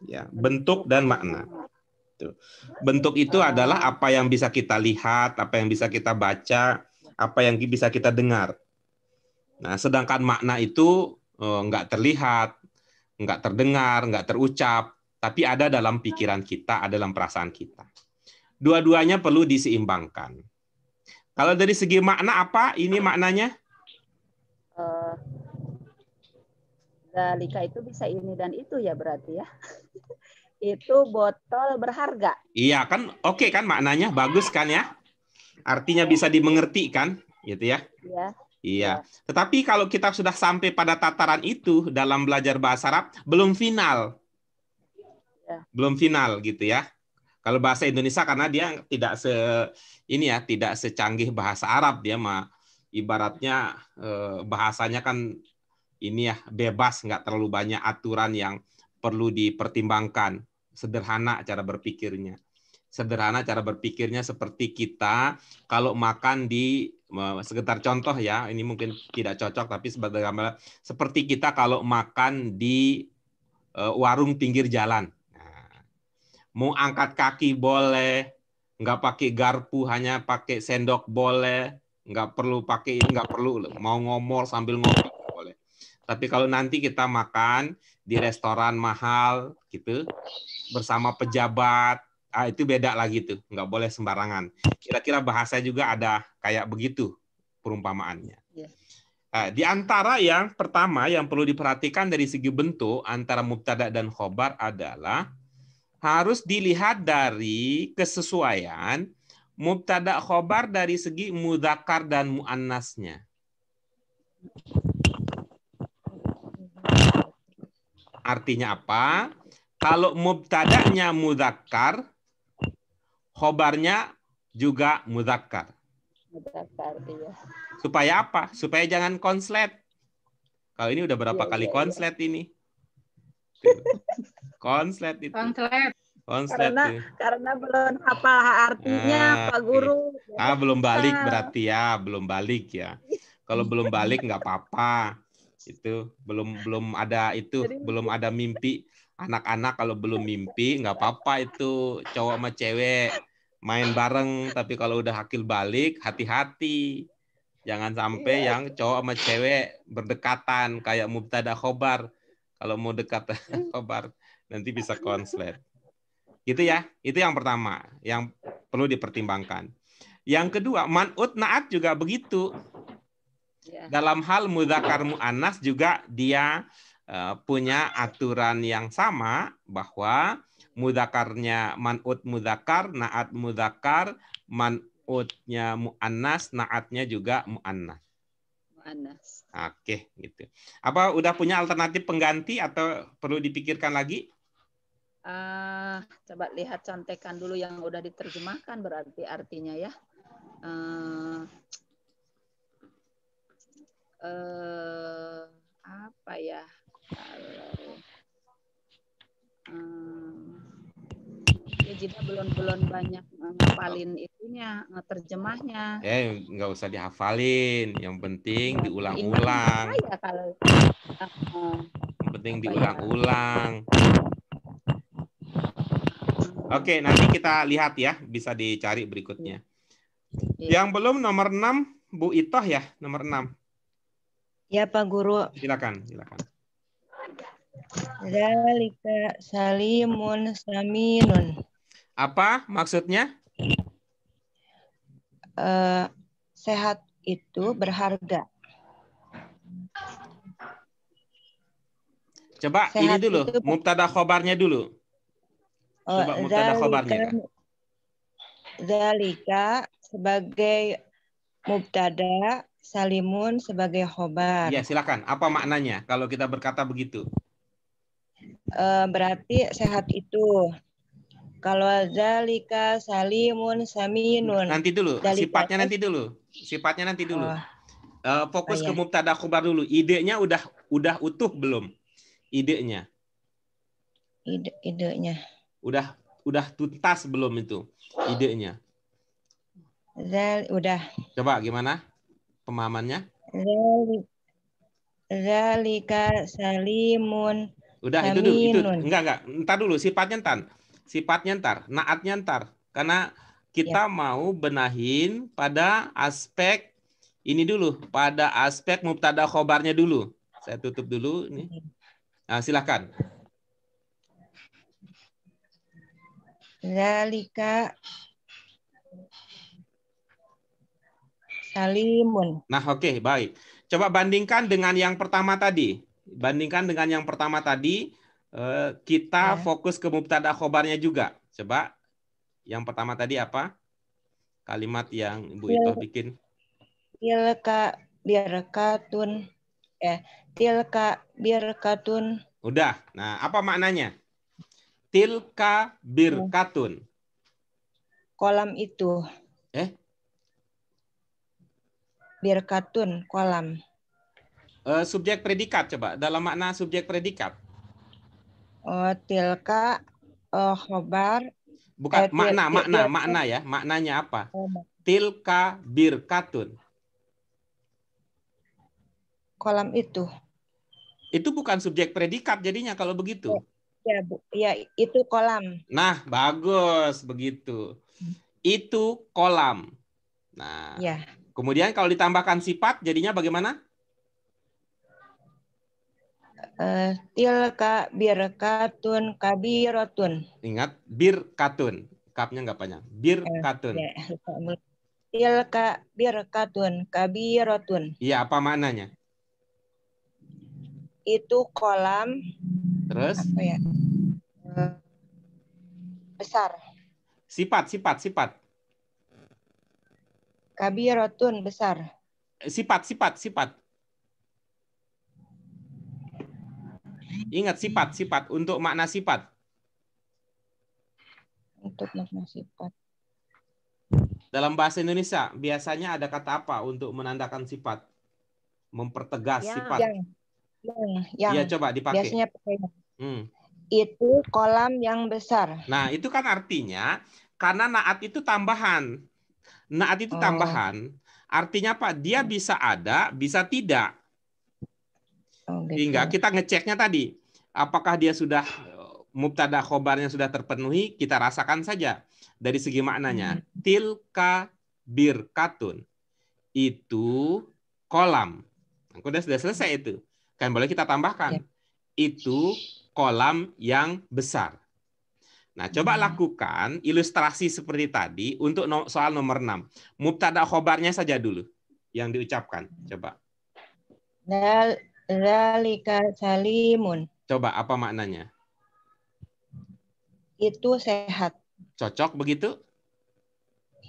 Ya, bentuk dan makna. Bentuk itu adalah apa yang bisa kita lihat, apa yang bisa kita baca, apa yang bisa kita dengar. Nah, sedangkan makna itu nggak terlihat, nggak terdengar, nggak terucap, tapi ada dalam pikiran kita, ada dalam perasaan kita. Dua-duanya perlu diseimbangkan. Kalau dari segi makna apa ini maknanya? Dalika itu bisa ini dan itu ya berarti ya. Itu botol berharga. Iya kan, oke kan maknanya bagus kan ya? Artinya bisa dimengerti kan, gitu ya? Iya. Iya. Tetapi kalau kita sudah sampai pada tataran itu dalam belajar bahasa Arab, belum final. Belum final gitu ya. Kalau bahasa Indonesia karena dia tidak secanggih bahasa Arab, dia mah ibaratnya bahasanya kan ini ya bebas, nggak terlalu banyak aturan yang perlu dipertimbangkan. Sederhana cara berpikirnya. Sederhana cara berpikirnya seperti kita kalau makan di sekitar contoh ya, ini mungkin tidak cocok tapi seperti kita kalau makan di warung pinggir jalan. Mau angkat kaki boleh, nggak pakai garpu, hanya pakai sendok boleh, nggak perlu mau ngomor sambil ngopi boleh. Tapi kalau nanti kita makan di restoran mahal gitu bersama pejabat, itu beda lagi tuh, nggak boleh sembarangan. Kira-kira bahasa juga ada kayak begitu perumpamaannya. Di antara yang pertama yang perlu diperhatikan dari segi bentuk antara mubtada dan khobar adalah harus dilihat dari kesesuaian mubtada khobar dari segi mudzakkar dan muannasnya. Artinya apa? Kalau mubtadanya mudzakkar, khobarnya juga mudzakkar. Iya. Supaya apa? Supaya jangan konslet. Kalau ini udah berapa kali konslet ini? Konslet itu. Konslet. Karena belum hafal artinya, Pak Guru. Belum balik berarti ya, belum balik ya. Kalau belum balik nggak apa-apa. Itu belum ada itu, belum ada mimpi. Anak-anak kalau belum mimpi nggak apa-apa itu, cowok sama cewek main bareng, tapi kalau udah akil balik hati-hati. Jangan sampai yang cowok sama cewek berdekatan kayak mubtada khobar. Kalau mau dekat khobar nanti bisa konslet. Gitu ya. Itu yang pertama yang perlu dipertimbangkan. Yang kedua, man'ut na'at juga begitu. Dalam hal mudzakkar muannas juga dia punya aturan yang sama bahwa mudzakarnya man'ut mudzakkar, na'at mudzakkar, man'utnya muannas, na'atnya juga muannas. Oke, gitu. Apa udah punya alternatif pengganti atau perlu dipikirkan lagi? Coba lihat contekan dulu yang udah diterjemahkan berarti artinya ya. Apa ya? Ya jika belum banyak ngapalin itunya, terjemahnya. Nggak usah dihafalin, yang penting diulang-ulang. Ya, kalau yang penting diulang-ulang. Oke, nanti kita lihat ya, bisa dicari berikutnya. Yang belum nomor 6, Bu Itoh ya, nomor 6. Ya, Pak Guru. Silakan. Dzalika salimun saminun. Apa maksudnya? sehat itu berharga. Coba ini Sehat dulu, itu mubtada khobarnya dulu. Coba mubtada khobarnya, Kak. Zalika sebagai mubtada, salimun sebagai khobar. Iya, silakan. Apa maknanya kalau kita berkata begitu? Berarti sehat itu. Kalau zalika salimun saminun. Nanti dulu, Zalika sifatnya nanti dulu. Sifatnya nanti dulu. Fokus ke ya. mubtada khobar dulu. Idenya udah utuh belum? Idenya. Idenya. Udah tuntas belum itu idenya? Udah. Coba gimana pemahamannya? Zalika salimun. Udah saminun. itu enggak. Entar dulu sifatnya ntar, naatnya ntar. Karena kita mau benahin pada aspek ini dulu, pada aspek mubtada khobarnya dulu. Saya tutup dulu ini. Nah, silakan. Zalika salimun. Nah, oke, baik. Coba bandingkan dengan yang pertama tadi. Kita fokus ke mubtada khobarnya juga. Coba yang pertama tadi apa? Kalimat yang Ibu Itoh bikin. Tilka birkatun. Tilka birkatun. Udah. Nah, apa maknanya? Tilka birkatun. Kolam itu. Birkatun, kolam. Subjek predikat coba. Dalam makna subjek predikat. Tilka khobar. Bukan makna ya. Maknanya apa? Tilka birkatun. Kolam itu. Itu bukan subjek predikat jadinya kalau begitu. Ya, itu kolam. Nah, bagus begitu. Itu kolam. Nah, ya. Kemudian kalau ditambahkan sifat jadinya bagaimana? Tilka birkatun kabiratun. Ingat, birkatun. Kapnya nggak panjang. Birkatun. Tilka birkatun kabiratun. Iya, apa maknanya? Itu kolam. Terus? Apa ya? Besar. Sifat. Kabiratun besar. Sifat. Ingat sifat untuk makna sifat. Untuk makna sifat. Dalam bahasa Indonesia biasanya ada kata apa untuk menandakan sifat? Mempertegas sifat. Yang. Iya, coba dipakai. Biasanya pakai. Itu kolam yang besar. Nah, itu kan artinya karena naat itu tambahan. Artinya apa? Dia bisa ada, bisa tidak. Sehingga kita ngeceknya tadi, apakah dia sudah mubtada khobarnya sudah terpenuhi, kita rasakan saja dari segi maknanya. Tilka birkatun. Itu kolam. Sudah selesai itu. Kan boleh kita tambahkan. Itu kolam yang besar. Nah, coba lakukan ilustrasi seperti tadi untuk soal nomor 6. Mubtada khobarnya saja dulu yang diucapkan. Coba. Zalika salimun. Coba apa maknanya? Itu sehat. Cocok begitu?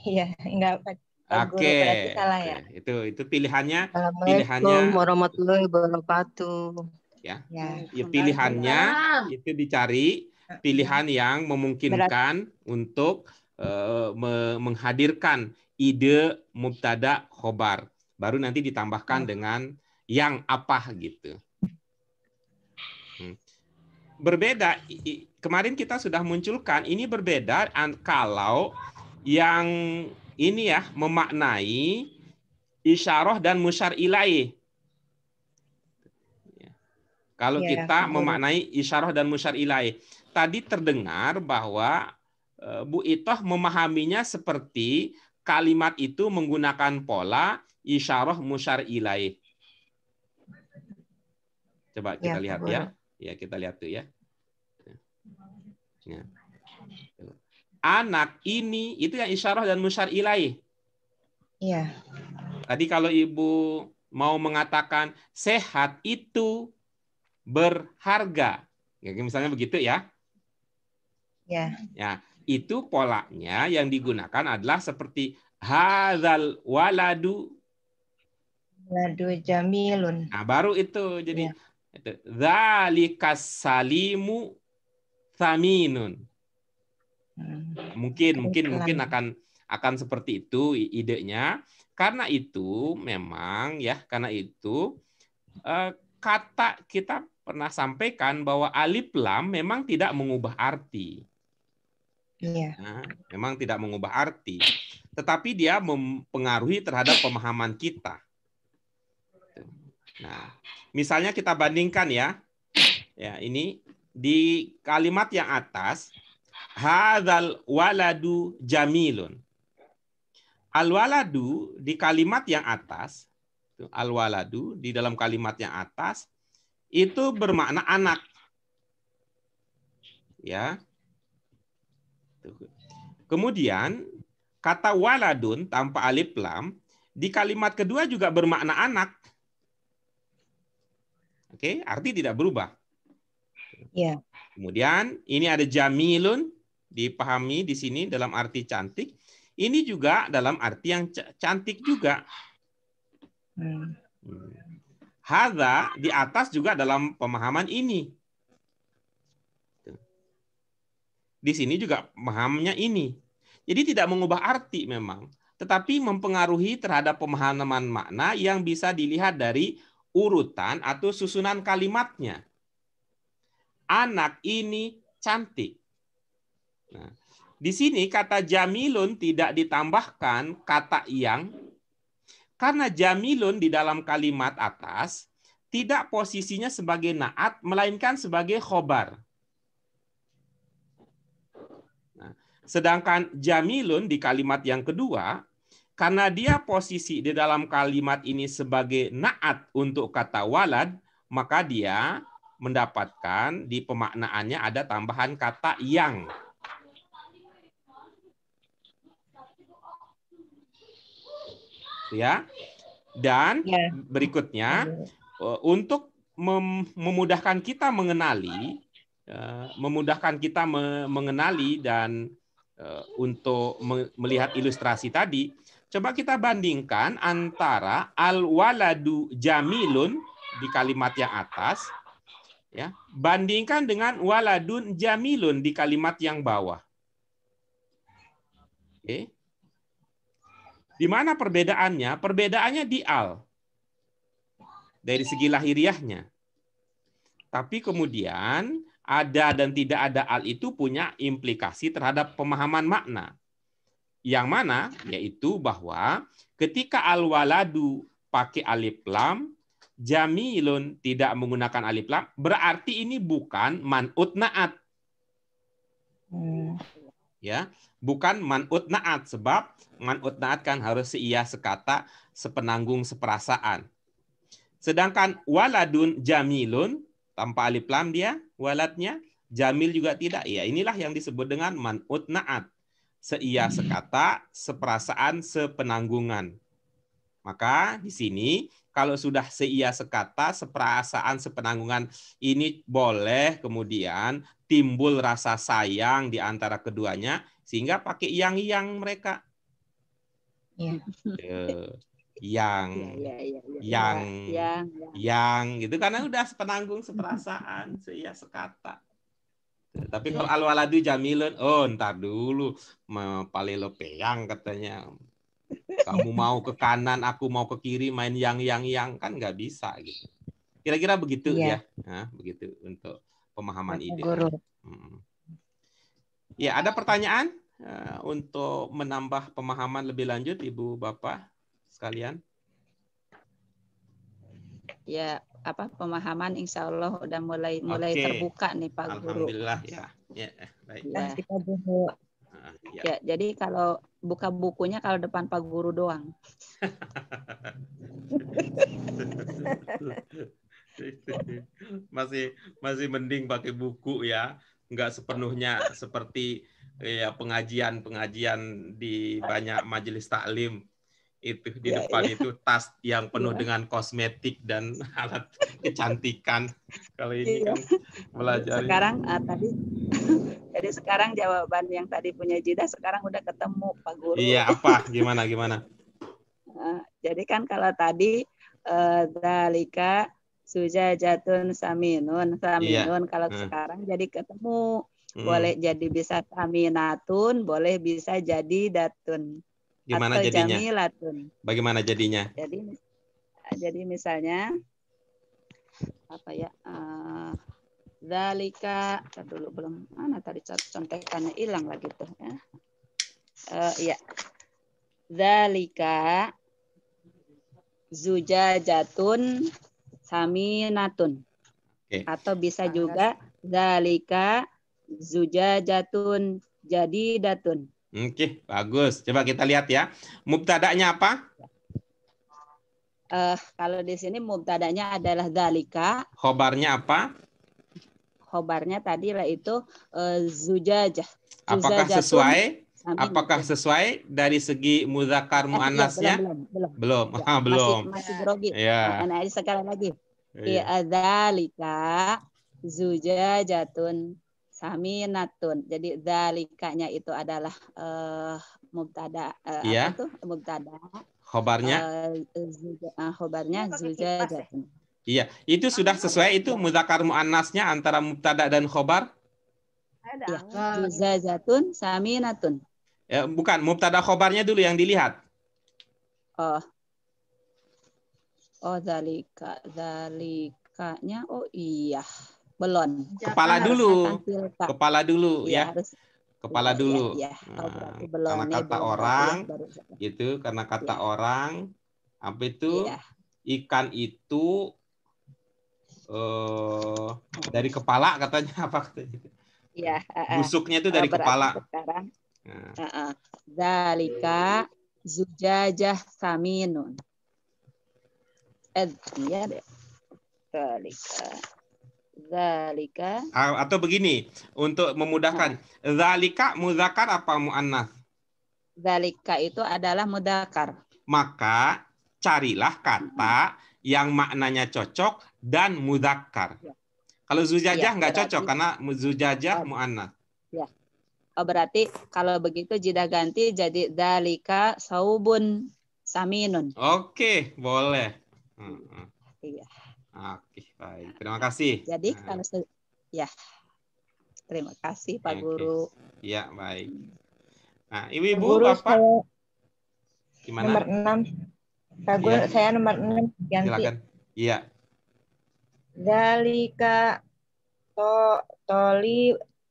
Iya, enggak. Oke. Berarti salah ya. Itu pilihannya. Assalamualaikum warahmatullahi wabarakatuh. Ya, pilihannya itu dicari pilihan yang memungkinkan untuk menghadirkan ide mubtada khobar. Baru nanti ditambahkan dengan yang apa gitu. Berbeda, kemarin kita sudah munculkan, ini berbeda kalau yang ini ya memaknai isyarah dan musyar ilaih. Kalau kita memaknai isyarah dan musyar ilaih. Tadi terdengar bahwa Bu Itoh memahaminya seperti kalimat itu menggunakan pola isyarah musyar ilaih. Coba kita lihat ya. Ya, kita lihat tuh ya. Anak ini itu yang isyarah dan musyar ilaih. Iya. Tadi kalau Ibu mau mengatakan sehat itu berharga. Ya, misalnya begitu ya. Ya. Ya, itu polanya yang digunakan adalah seperti hadzal waladu. Waladu jamilun. Nah, baru itu jadi Ya. dzalikas salimu tsaminun. Mungkin akan seperti itu idenya. Karena itu memang ya, karena itu kata kita pernah sampaikan bahwa alif lam memang tidak mengubah arti. Iya. Nah, memang tidak mengubah arti, tetapi dia mempengaruhi terhadap pemahaman kita. Nah, misalnya kita bandingkan ya, ini di kalimat yang atas, hadzal waladu jamilun. Al-waladu di kalimat yang atas, al-waladu di dalam kalimat yang atas itu bermakna anak. Ya. Kemudian kata waladun tanpa alif lam di kalimat kedua juga bermakna anak. Oke, arti tidak berubah. Ya. Kemudian ini ada jamilun, dipahami di sini dalam arti cantik. Ini juga dalam arti yang cantik juga. Hadza di atas juga dalam pemahaman ini. Di sini juga pemahamannya ini. Jadi tidak mengubah arti memang, tetapi mempengaruhi terhadap pemahaman makna yang bisa dilihat dari urutan atau susunan kalimatnya. Anak ini cantik. Nah, di sini kata jamilun tidak ditambahkan kata yang, karena jamilun di dalam kalimat atas tidak posisinya sebagai naat, melainkan sebagai khobar. Nah, sedangkan jamilun di kalimat yang kedua, karena dia posisi di dalam kalimat ini sebagai naat untuk kata walad, maka dia mendapatkan di pemaknaannya ada tambahan kata yang. Ya, dan berikutnya untuk memudahkan kita mengenali, dan untuk melihat ilustrasi tadi, coba kita bandingkan antara al-waladu jamilun di kalimat yang atas, ya, bandingkan dengan waladun jamilun di kalimat yang bawah. Oke. Di mana perbedaannya? Perbedaannya di al. Dari segi lahiriahnya. Tapi kemudian ada dan tidak ada al itu punya implikasi terhadap pemahaman makna. Yang mana? Yaitu bahwa ketika al-waladu pakai alif lam, jamilun tidak menggunakan alif lam, berarti ini bukan man'ut na'at. Ya, bukan man'ut na'at, sebab man'ut na'at kan harus seia sekata, sepenanggung, seperasaan. Sedangkan waladun jamilun tanpa alif lam dia waladnya, jamil juga tidak. Ya, inilah yang disebut dengan man'ut na'at. Seia sekata, seperasaan, sepenanggungan. Maka di sini kalau sudah seia sekata, seperasaan, sepenanggungan, ini boleh kemudian timbul rasa sayang di antara keduanya sehingga pakai yang mereka. Yang gitu karena udah sepenanggung, seperasaan, seia sekata. Tapi kalau al-waladu jamilun, ntar dulu palelo peyang katanya. Kamu mau ke kanan, aku mau ke kiri, main yang kan nggak bisa gitu. Kira-kira begitu ya. Nah, begitu untuk pemahaman ide. Ya, ada pertanyaan untuk menambah pemahaman lebih lanjut, Ibu Bapak sekalian? Ya, pemahaman insya Allah udah mulai terbuka nih Pak Guru. Alhamdulillah ya. Ya, baik. Ya, jadi kalau buka bukunya kalau depan Pak Guru doang. masih mending pakai buku ya, nggak sepenuhnya seperti ya pengajian di banyak majelis taklim. itu di Iya, depan iya. itu tas yang penuh Iya. dengan kosmetik dan alat kecantikan. Kalau ini Iya. kan belajar. Sekarang tadi jadi sekarang jawaban yang tadi punya Jida sekarang udah ketemu Pak Guru. Iya, apa? Gimana? Jadi kan kalau tadi dalika sujajatun saminun. Iya. Kalau sekarang jadi ketemu. Boleh jadi bisa saminatun, boleh bisa jadi datun. Gimana Atau jadinya? jamilatun. Bagaimana jadinya? Jadi misalnya apa ya? Dalika dulu belum mana tadi contekannya hilang lagi tuh ya. Iya. Dalika zujajatun saminatun. Oke. Atau bisa juga dalika zujajatun jadidatun. Oke, bagus. Coba kita lihat ya. Mubtada'nya apa? Kalau di sini mubtada'nya adalah dalika. Khobarnya apa? Khobarnya tadi lah itu zujajah. Apakah sesuai dari segi muzakkar muannasnya? Belum. Ya, Belum. Masih grogi. Ya. Nah, sekali lagi. Iya. Dzalika zujajatun saminatun. Jadi dalikanya itu adalah mubtada. Iya. Apa tuh mubtada? Khobarnya? Khobarnya zujajatun. Iya, itu sudah sesuai itu muzakkar muannasnya antara mubtada dan khobar? Ya, zujajatun saminatun. Ya, bukan, mubtada khobarnya dulu yang dilihat. Zalikanya, iya. Belum. Kepala dulu iya, ya. Harus, kepala dulu. Iya. Karena kata orang gitu, karena kata orang apa itu? Iya. Ikan itu dari kepala katanya apa katanya? Iya, busuknya itu dari kepala. Sekarang Zalika zujajah saminun. Iya deh. Zalika. Atau begini, untuk memudahkan. Zalika muzakkar apa muannas? Zalika itu adalah mudzakkar. Maka carilah kata yang maknanya cocok dan mudzakkar. Kalau zujajah nggak cocok karena zujajah muannas. Ya. Berarti kalau begitu Jida ganti jadi dalika saubun saminun. Oke, boleh. Iya. Oke, baik. Terima kasih. Jadi kalau ya. Terima kasih Pak Guru. Iya, baik. Nah, Ibu-ibu, Bapak gimana? Nomor 6. Pak Guru, saya nomor 6 ganti. Silakan. Iya. Dalika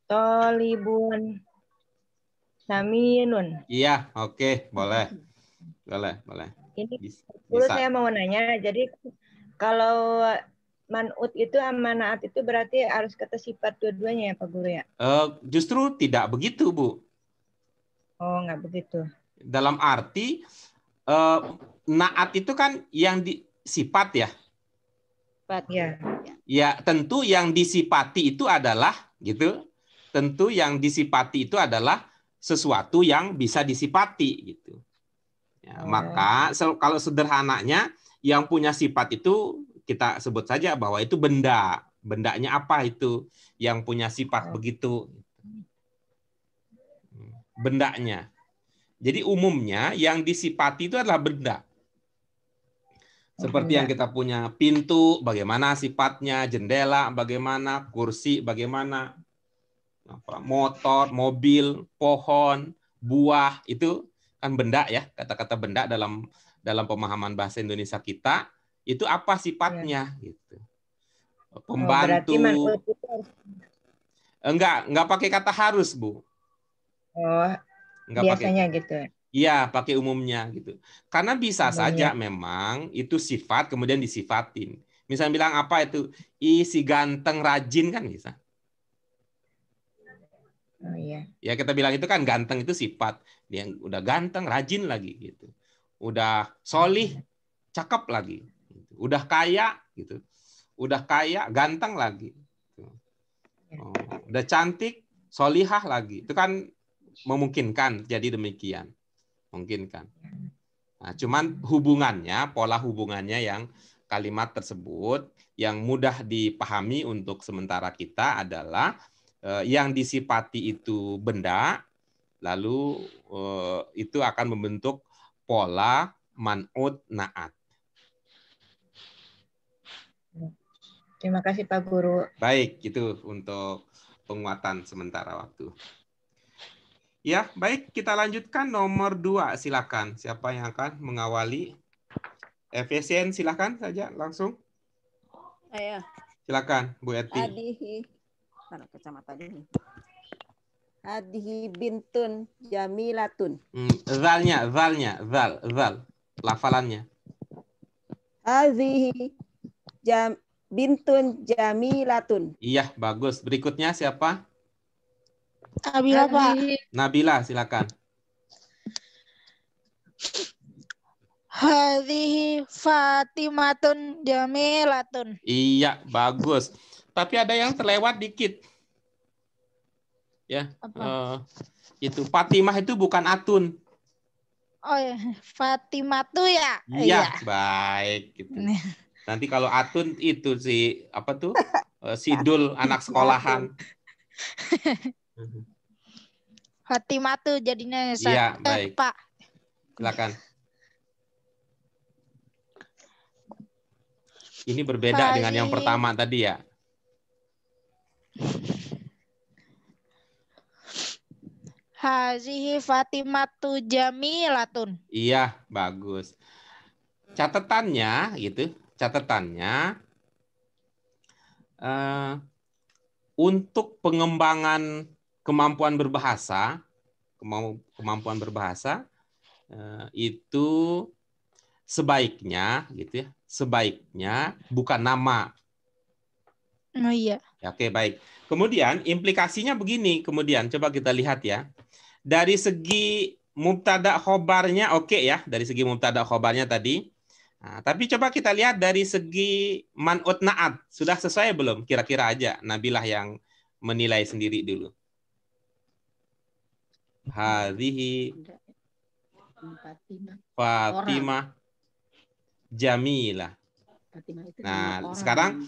tolibun saminun. Iya, oke, boleh. Ini dulu saya mau nanya, jadi kalau man'ut itu sama na'at itu berarti harus kata sifat dua-duanya ya Pak Guru ya? Justru tidak begitu, Bu. Oh, nggak begitu. Dalam arti na'at itu kan yang sifat ya. Ya. Ya, tentu yang disifati itu adalah gitu. Tentu yang disifati itu adalah sesuatu yang bisa disifati gitu. Ya, maka kalau sederhananya yang punya sifat itu kita sebut saja bahwa itu benda. Bendanya apa itu yang punya sifat begitu? Bendanya. Jadi umumnya yang disifati itu adalah benda. Seperti yang kita punya pintu, bagaimana sifatnya, jendela, bagaimana, kursi, bagaimana, motor, mobil, pohon, buah, itu kan benda ya. Kata-kata benda dalam pemahaman bahasa Indonesia kita, itu apa sifatnya? Gitu. Pembantu. Enggak pakai kata harus, Bu. Biasanya gitu. Iya, pakai umumnya gitu. Karena bisa saja memang itu sifat kemudian disifatin. Misalnya bilang apa itu? Si ganteng rajin kan bisa. Oh iya. Ya kita bilang itu kan ganteng itu sifat. Dia udah ganteng, rajin lagi gitu. Udah solih, cakep lagi. Udah kaya gitu. Udah kaya, ganteng lagi. Udah cantik, solihah lagi. Itu kan memungkinkan jadi demikian. Mungkin kan. Nah, cuman hubungannya, pola hubungannya yang kalimat tersebut yang mudah dipahami untuk sementara kita adalah yang disifati itu benda, lalu itu akan membentuk pola man'ut na'at. Terima kasih Pak Guru. Baik, itu untuk penguatan sementara waktu. Ya, baik, kita lanjutkan nomor 2. Silakan. Siapa yang akan mengawali? Efisien, silakan saja langsung. Saya. Silakan, Bu Eti. Mana kacamata dulu. Hadihi bintun jamilatun. Zalnya, zal. Lafalannya. Hadihi bintun jamilatun. Iya, bagus. Berikutnya siapa? Nabila, Pak. Nabila, silakan. Hadhihi Fatimatun jamilatun. Iya, bagus. Tapi ada yang terlewat dikit. Ya, itu Fatimah itu bukan Atun. Oh ya, Fatimatu ya. Iya, baik. Gitu. Nanti kalau Atun itu si apa tuh? Sidul anak sekolahan. Fatimatu jadinya Iya, baik. Pak. Silakan. Ini berbeda dengan yang pertama tadi ya. Hazihi Fatimatu jamilatun. Iya, bagus. Catatannya gitu, untuk pengembangan kemampuan berbahasa, itu sebaiknya gitu ya, sebaiknya bukan nama. Oh iya. Oke, baik. Kemudian implikasinya begini, kemudian coba kita lihat ya. Dari segi mubtada khobarnya oke ya, dari segi mubtada khobarnya tadi. Nah, tapi coba kita lihat dari segi man'ut na'at. Sudah sesuai belum? Kira-kira aja. Nabilah yang menilai sendiri dulu. Hadhihi Fatimah Jamilah. Nah, sekarang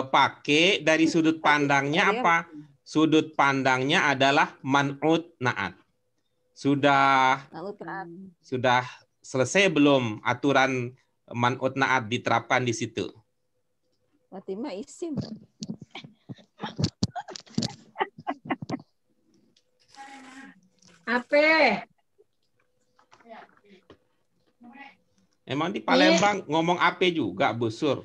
pakai dari sudut pandangnya apa? Sudut pandangnya adalah man'ut na'at. Sudah selesai belum aturan man'ut na'at diterapkan di situ? Fatimah isim. Apa? Emang di Palembang ngomong AP juga, Bu Sur?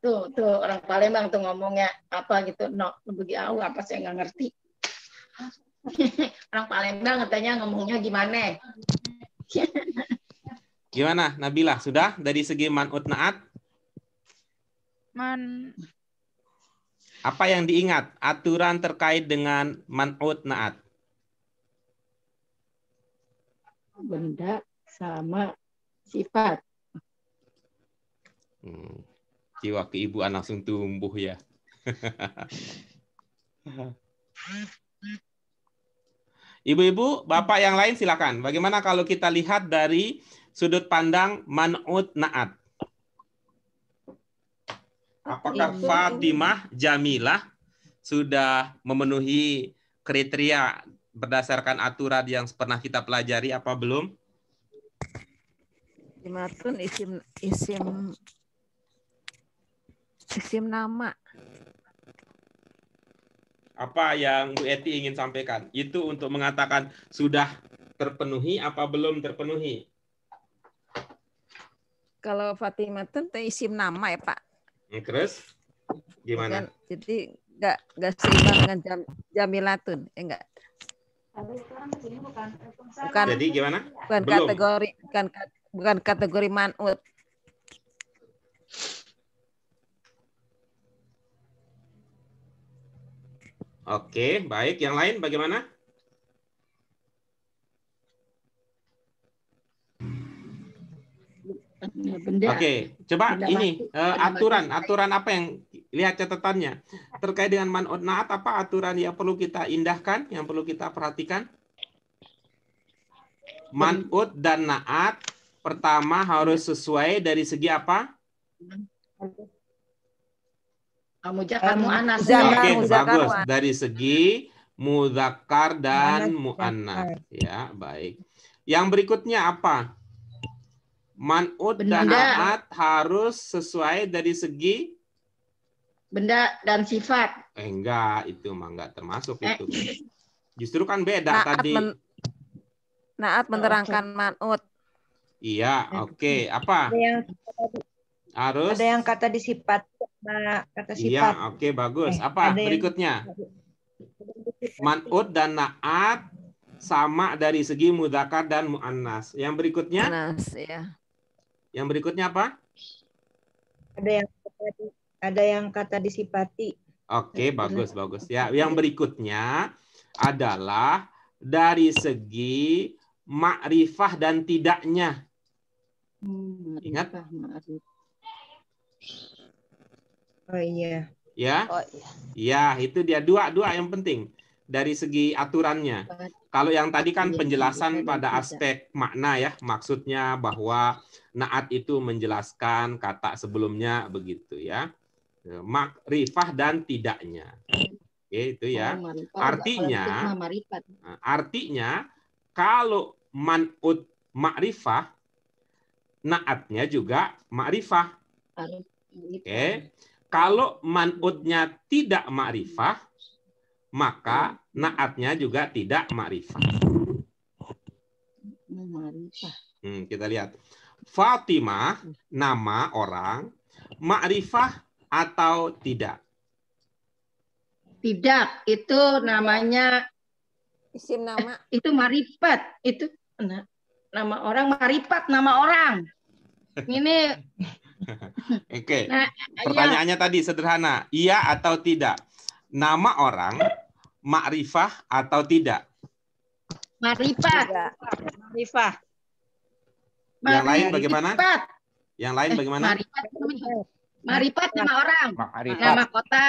Tuh orang Palembang tuh ngomongnya apa gitu, no, begitu apa saya nggak ngerti. Orang Palembang katanya ngomongnya gimana? Gimana, Nabila? Sudah dari segi man'ut na'at? Apa yang diingat? Aturan terkait dengan man'ut na'at. Benda sama sifat. Jiwa keibuan langsung tumbuh ya. Ibu-ibu, bapak yang lain silakan. Bagaimana kalau kita lihat dari sudut pandang man'ut na'at? Apakah Fatimah Jamilah sudah memenuhi kriteria berdasarkan aturan yang pernah kita pelajari apa belum? Fatimah isim nama. Apa yang Bu Eti ingin sampaikan? Itu untuk mengatakan sudah terpenuhi apa belum terpenuhi? Kalau Fatimah itu isim nama ya Pak. Terus gimana? Jadi nggak seimbang dengan jamilatun, enggak. Bukan. Jadi gimana? Bukan kategori man'ut. Oke, baik. Yang lain bagaimana? Oke, coba ini aturan apa yang lihat catatannya terkait dengan man'ut na'at, apa aturan yang perlu kita indahkan, yang perlu kita perhatikan? Man'ut dan na'at pertama harus sesuai dari segi apa? Muzakkar mu'annas. Oke, bagus. Dari segi mudzakkar dan mu'annas. Ya, baik. Yang berikutnya apa? Man'ut dan na'at harus sesuai dari segi benda dan sifat. Enggak, itu mah enggak termasuk itu. Justru kan beda tadi. Na'at menerangkan man'ut. Iya, oke. Apa? Harus. Ada yang kata disifat, kata sifat. Iya, oke, bagus. Apa berikutnya? Man'ut dan na'at sama dari segi mudzakkar dan mu'annas. Yang berikutnya? Mu'annas, ya. Yang berikutnya apa? Ada yang kata disifati. Oke, bagus, bagus. Ya, yang berikutnya adalah dari segi ma'rifah dan tidaknya. Ingat? Oh iya. Ya? Oh iya. Ya, itu dia dua yang penting dari segi aturannya. Kalau yang tadi kan penjelasan pada aspek makna ya, maksudnya bahwa na'at itu menjelaskan kata sebelumnya begitu ya. Makrifah dan tidaknya. Oke, itu ya. Artinya kalau man'ut makrifah, na'atnya juga makrifah. Oke. Kalau man'utnya tidak makrifah, maka na'atnya juga tidak makrifah. Kita lihat. Fatimah, nama orang, makrifah atau tidak? Tidak, itu namanya isim nama. Itu marifat, itu nama orang marifat, nama orang. Ini Oke. Pertanyaannya tadi sederhana, iya atau tidak? Nama orang makrifah atau tidak? Marifat. Marifah. Yang lain bagaimana? Yang lain bagaimana? Marifat nama orang. Nama kota.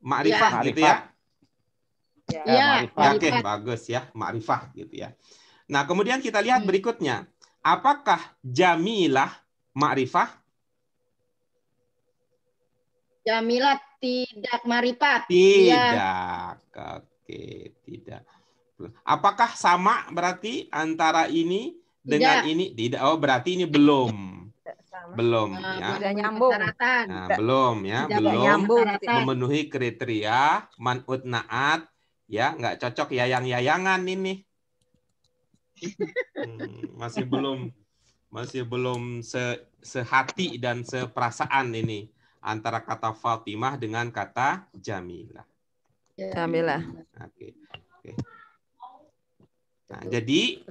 Makrifah gitu ya? Iya. Oke, bagus ya, makrifah gitu ya. Nah, kemudian kita lihat berikutnya. Apakah Jamilah makrifah? Jamilah tidak marifat. Tidak. Oke, tidak. Apakah sama berarti antara ini dengan ini? Tidak. Oh, berarti ini belum. Belum ya. Tidak nyambung. Nah, belum ya, belum memenuhi kriteria man'ut na'at ya, nggak cocok yayang-yayangan ini. Masih belum sehati dan seperasaan ini antara kata Fatimah dengan kata Jamilah. Jamilah. Oke. Nah, jadi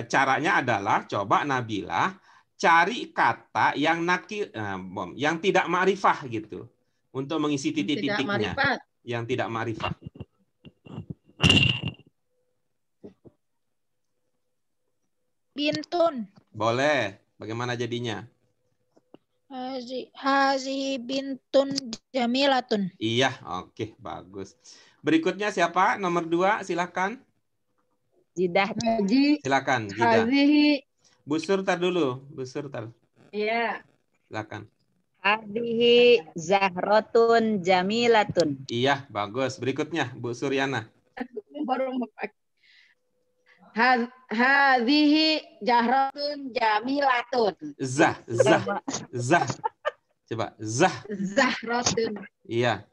caranya adalah coba Nabilah cari kata yang yang tidak ma'rifah gitu untuk mengisi titik-titiknya. Yang tidak ma'rifah. Bintun. Boleh. Bagaimana jadinya? Hazihi bintun jamilatun. Iya, oke, bagus. Berikutnya siapa? Nomor 2, silakan. Jidah. Silakan, Jidah. Hazihi. Bu Surtar dulu, Bu Surtar. Iya. Silakan. Hadhihi zahratun jamilatun. Iya, bagus. Berikutnya, Bu Suryana. Hadhihi jahratun jamilatun. Zah. Coba, zah. Zahratun. Iya.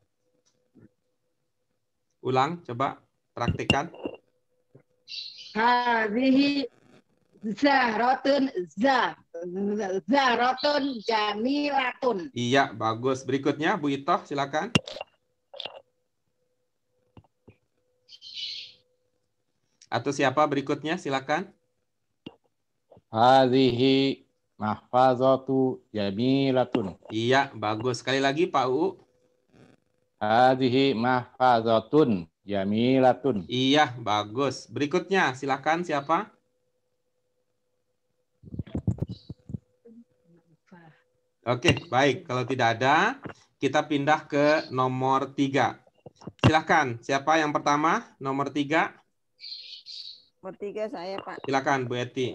Ulang, coba praktikkan. Hadhihi zahratun jamilatun. Iya, bagus. Berikutnya, Bu Itoh, silakan. Atau siapa berikutnya, silakan. Hadhihi mahfazatu jamilatun. Iya, bagus. Sekali lagi, Pak U. Hadhihi mahfazatun jamilatun. Iya, bagus. Berikutnya, silakan siapa? Oke, baik. Kalau tidak ada, kita pindah ke nomor 3. Silakan. Siapa yang pertama? Nomor 3. Nomor 3 saya, Pak. Silakan Bu Eti.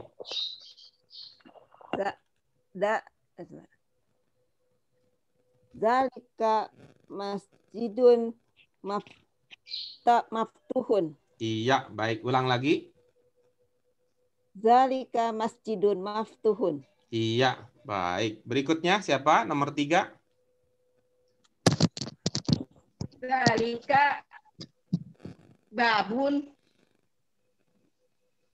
Zalika masjidun maftuhun. Iya, baik. Ulang lagi. Zalika masjidun maftuhun. Iya, baik. Berikutnya siapa? Nomor 3. Zalika babun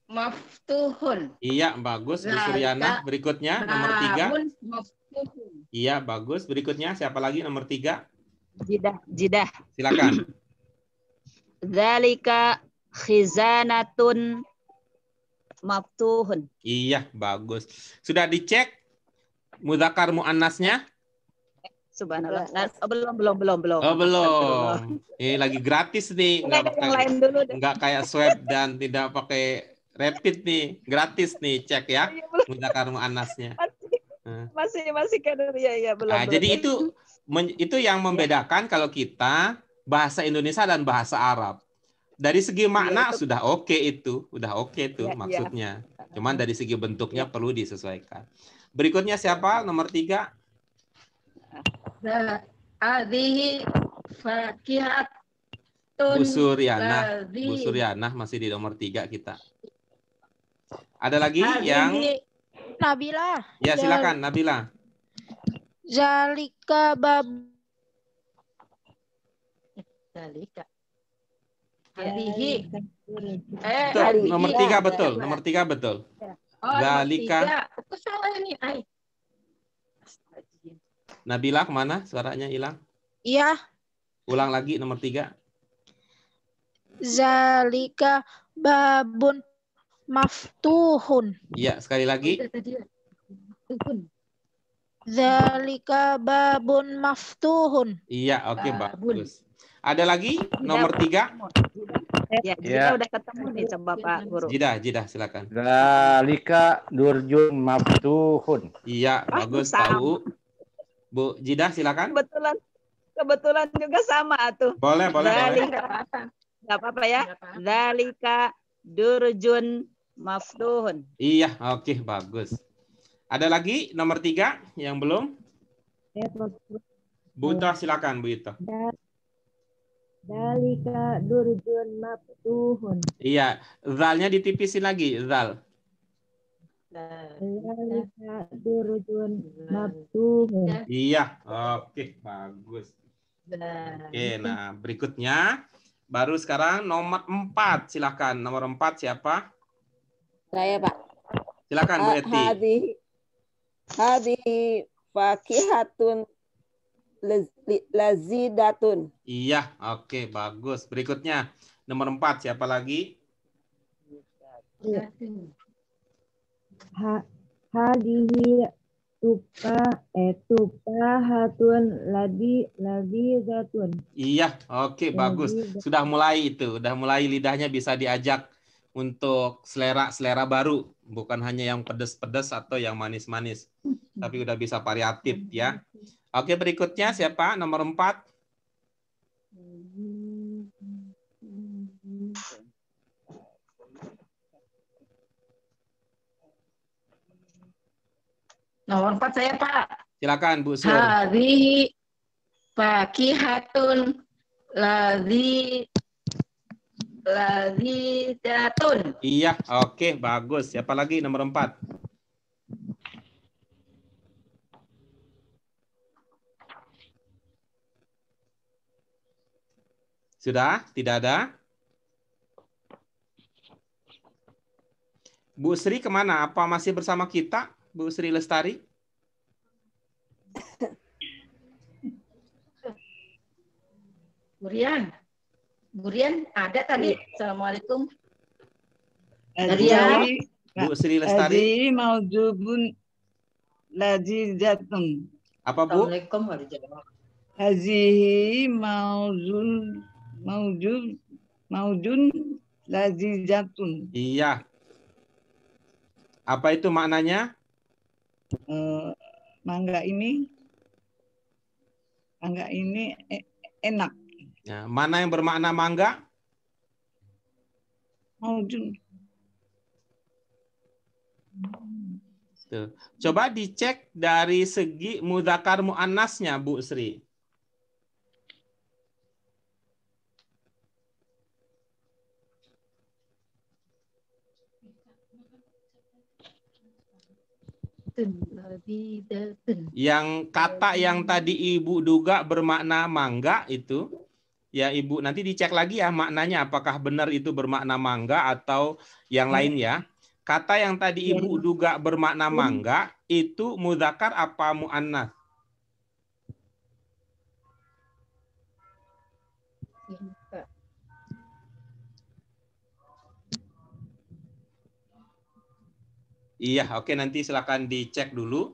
maftuhun. Iya, bagus. Bu Suryana. Berikutnya nomor 3. Iya, bagus. Berikutnya siapa lagi nomor 3? Jidah. Silakan. Zalika khizanatun maftuhun. Iya, bagus. Sudah dicek mudzakkar muannasnya? Subhanallah. Belum. Oh, belum. Ini lagi gratis nih, nggak kayak swab dan tidak pakai rapid nih, gratis nih, cek ya mudzakkar muannasnya. Masih kader ya belum. Nah, jadi itu yang membedakan kalau kita bahasa Indonesia dan bahasa Arab. Dari segi makna sudah oke itu, maksudnya. Cuman dari segi bentuknya perlu disesuaikan. Berikutnya siapa? Nomor 3. Hadhihi fakihatun. Bu Suryana masih di nomor 3 kita. Ada lagi yang Nabila. Ya, silakan Nabila. Zalika Hadhihi. Nomor 3 betul. Nomor 3 betul. Zalika. Aku salah ini. Nabila kemana? Suaranya hilang. Iya. Ulang lagi nomor 3. Zalika babun maftuhun. Iya, sekali lagi. Zalika babun maftuhun. Iya, oke, bagus. Ada lagi nomor 3? Jidah udah ketemu nih, coba Pak Guru. Jidah, silakan. Zalika durjun maftuhun. Iya, bagus, tahu. Bu Jidah, silakan. Kebetulan juga sama tuh. Boleh. Enggak apa-apa ya. Zalika durjun maftuhun. Iya, oke, bagus. Ada lagi nomor 3 yang belum? Bu Ita, silakan Bu Ita. Zalika durjun maftuhun. Iya, zalnya ditipisin lagi, zal. Zalika durjun maftuhun. Iya, oke, bagus. Oke, nah berikutnya baru sekarang nomor 4, silakan. Nomor 4 siapa? Saya, Pak. Silakan Bu Eti. Hadhihi fakihatun lazidatun. Iya, oke, bagus. Berikutnya nomor 4 siapa lagi? Hadhihi tufahatun ladzizatun. Iya, oke, bagus. Sudah mulai lidahnya bisa diajak untuk selera baru, bukan hanya yang pedas-pedas atau yang manis-manis, tapi udah bisa variatif ya. Oke, berikutnya siapa? Nomor 4. Nomor 4 saya, Pak. Silakan Bu Sur. Hadhihi fakihatun ladzidatun. Iya, oke, bagus. Siapa lagi nomor 4? Sudah? Tidak ada? Bu Sri kemana? Apa masih bersama kita? Bu Sri Lestari? Burian ada tadi. Assalamualaikum. Bu Sri Lestari. Maujubun lazizatun. Apa Bu? Assalamualaikum warahmatullahi wabarakatuh. Hazihi maujun lazizatun. Iya. Apa itu maknanya? Mangga ini enak. Ya, mana yang bermakna mangga? Maujun. Tuh. Coba dicek dari segi mudzakkar muannasnya, Bu Sri. Yang kata yang tadi Ibu duga bermakna mangga itu, ya Ibu nanti dicek lagi ya maknanya apakah benar itu bermakna mangga atau yang lain ya. Kata yang tadi Ibu duga bermakna mangga itu mudzakkar apa muannas? Iya, oke nanti silakan dicek dulu.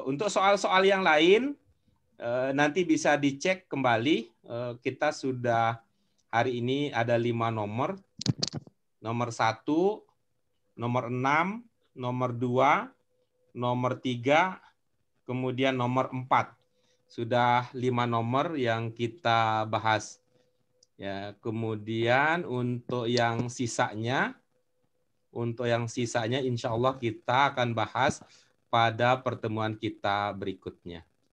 Untuk soal-soal yang lain nanti bisa dicek kembali. Kita sudah hari ini ada 5 nomor. Nomor 1, nomor 6, nomor 2, nomor 3, kemudian nomor 4. Sudah 5 nomor yang kita bahas. Ya, kemudian untuk yang sisanya insya Allah kita akan bahas pada pertemuan kita berikutnya.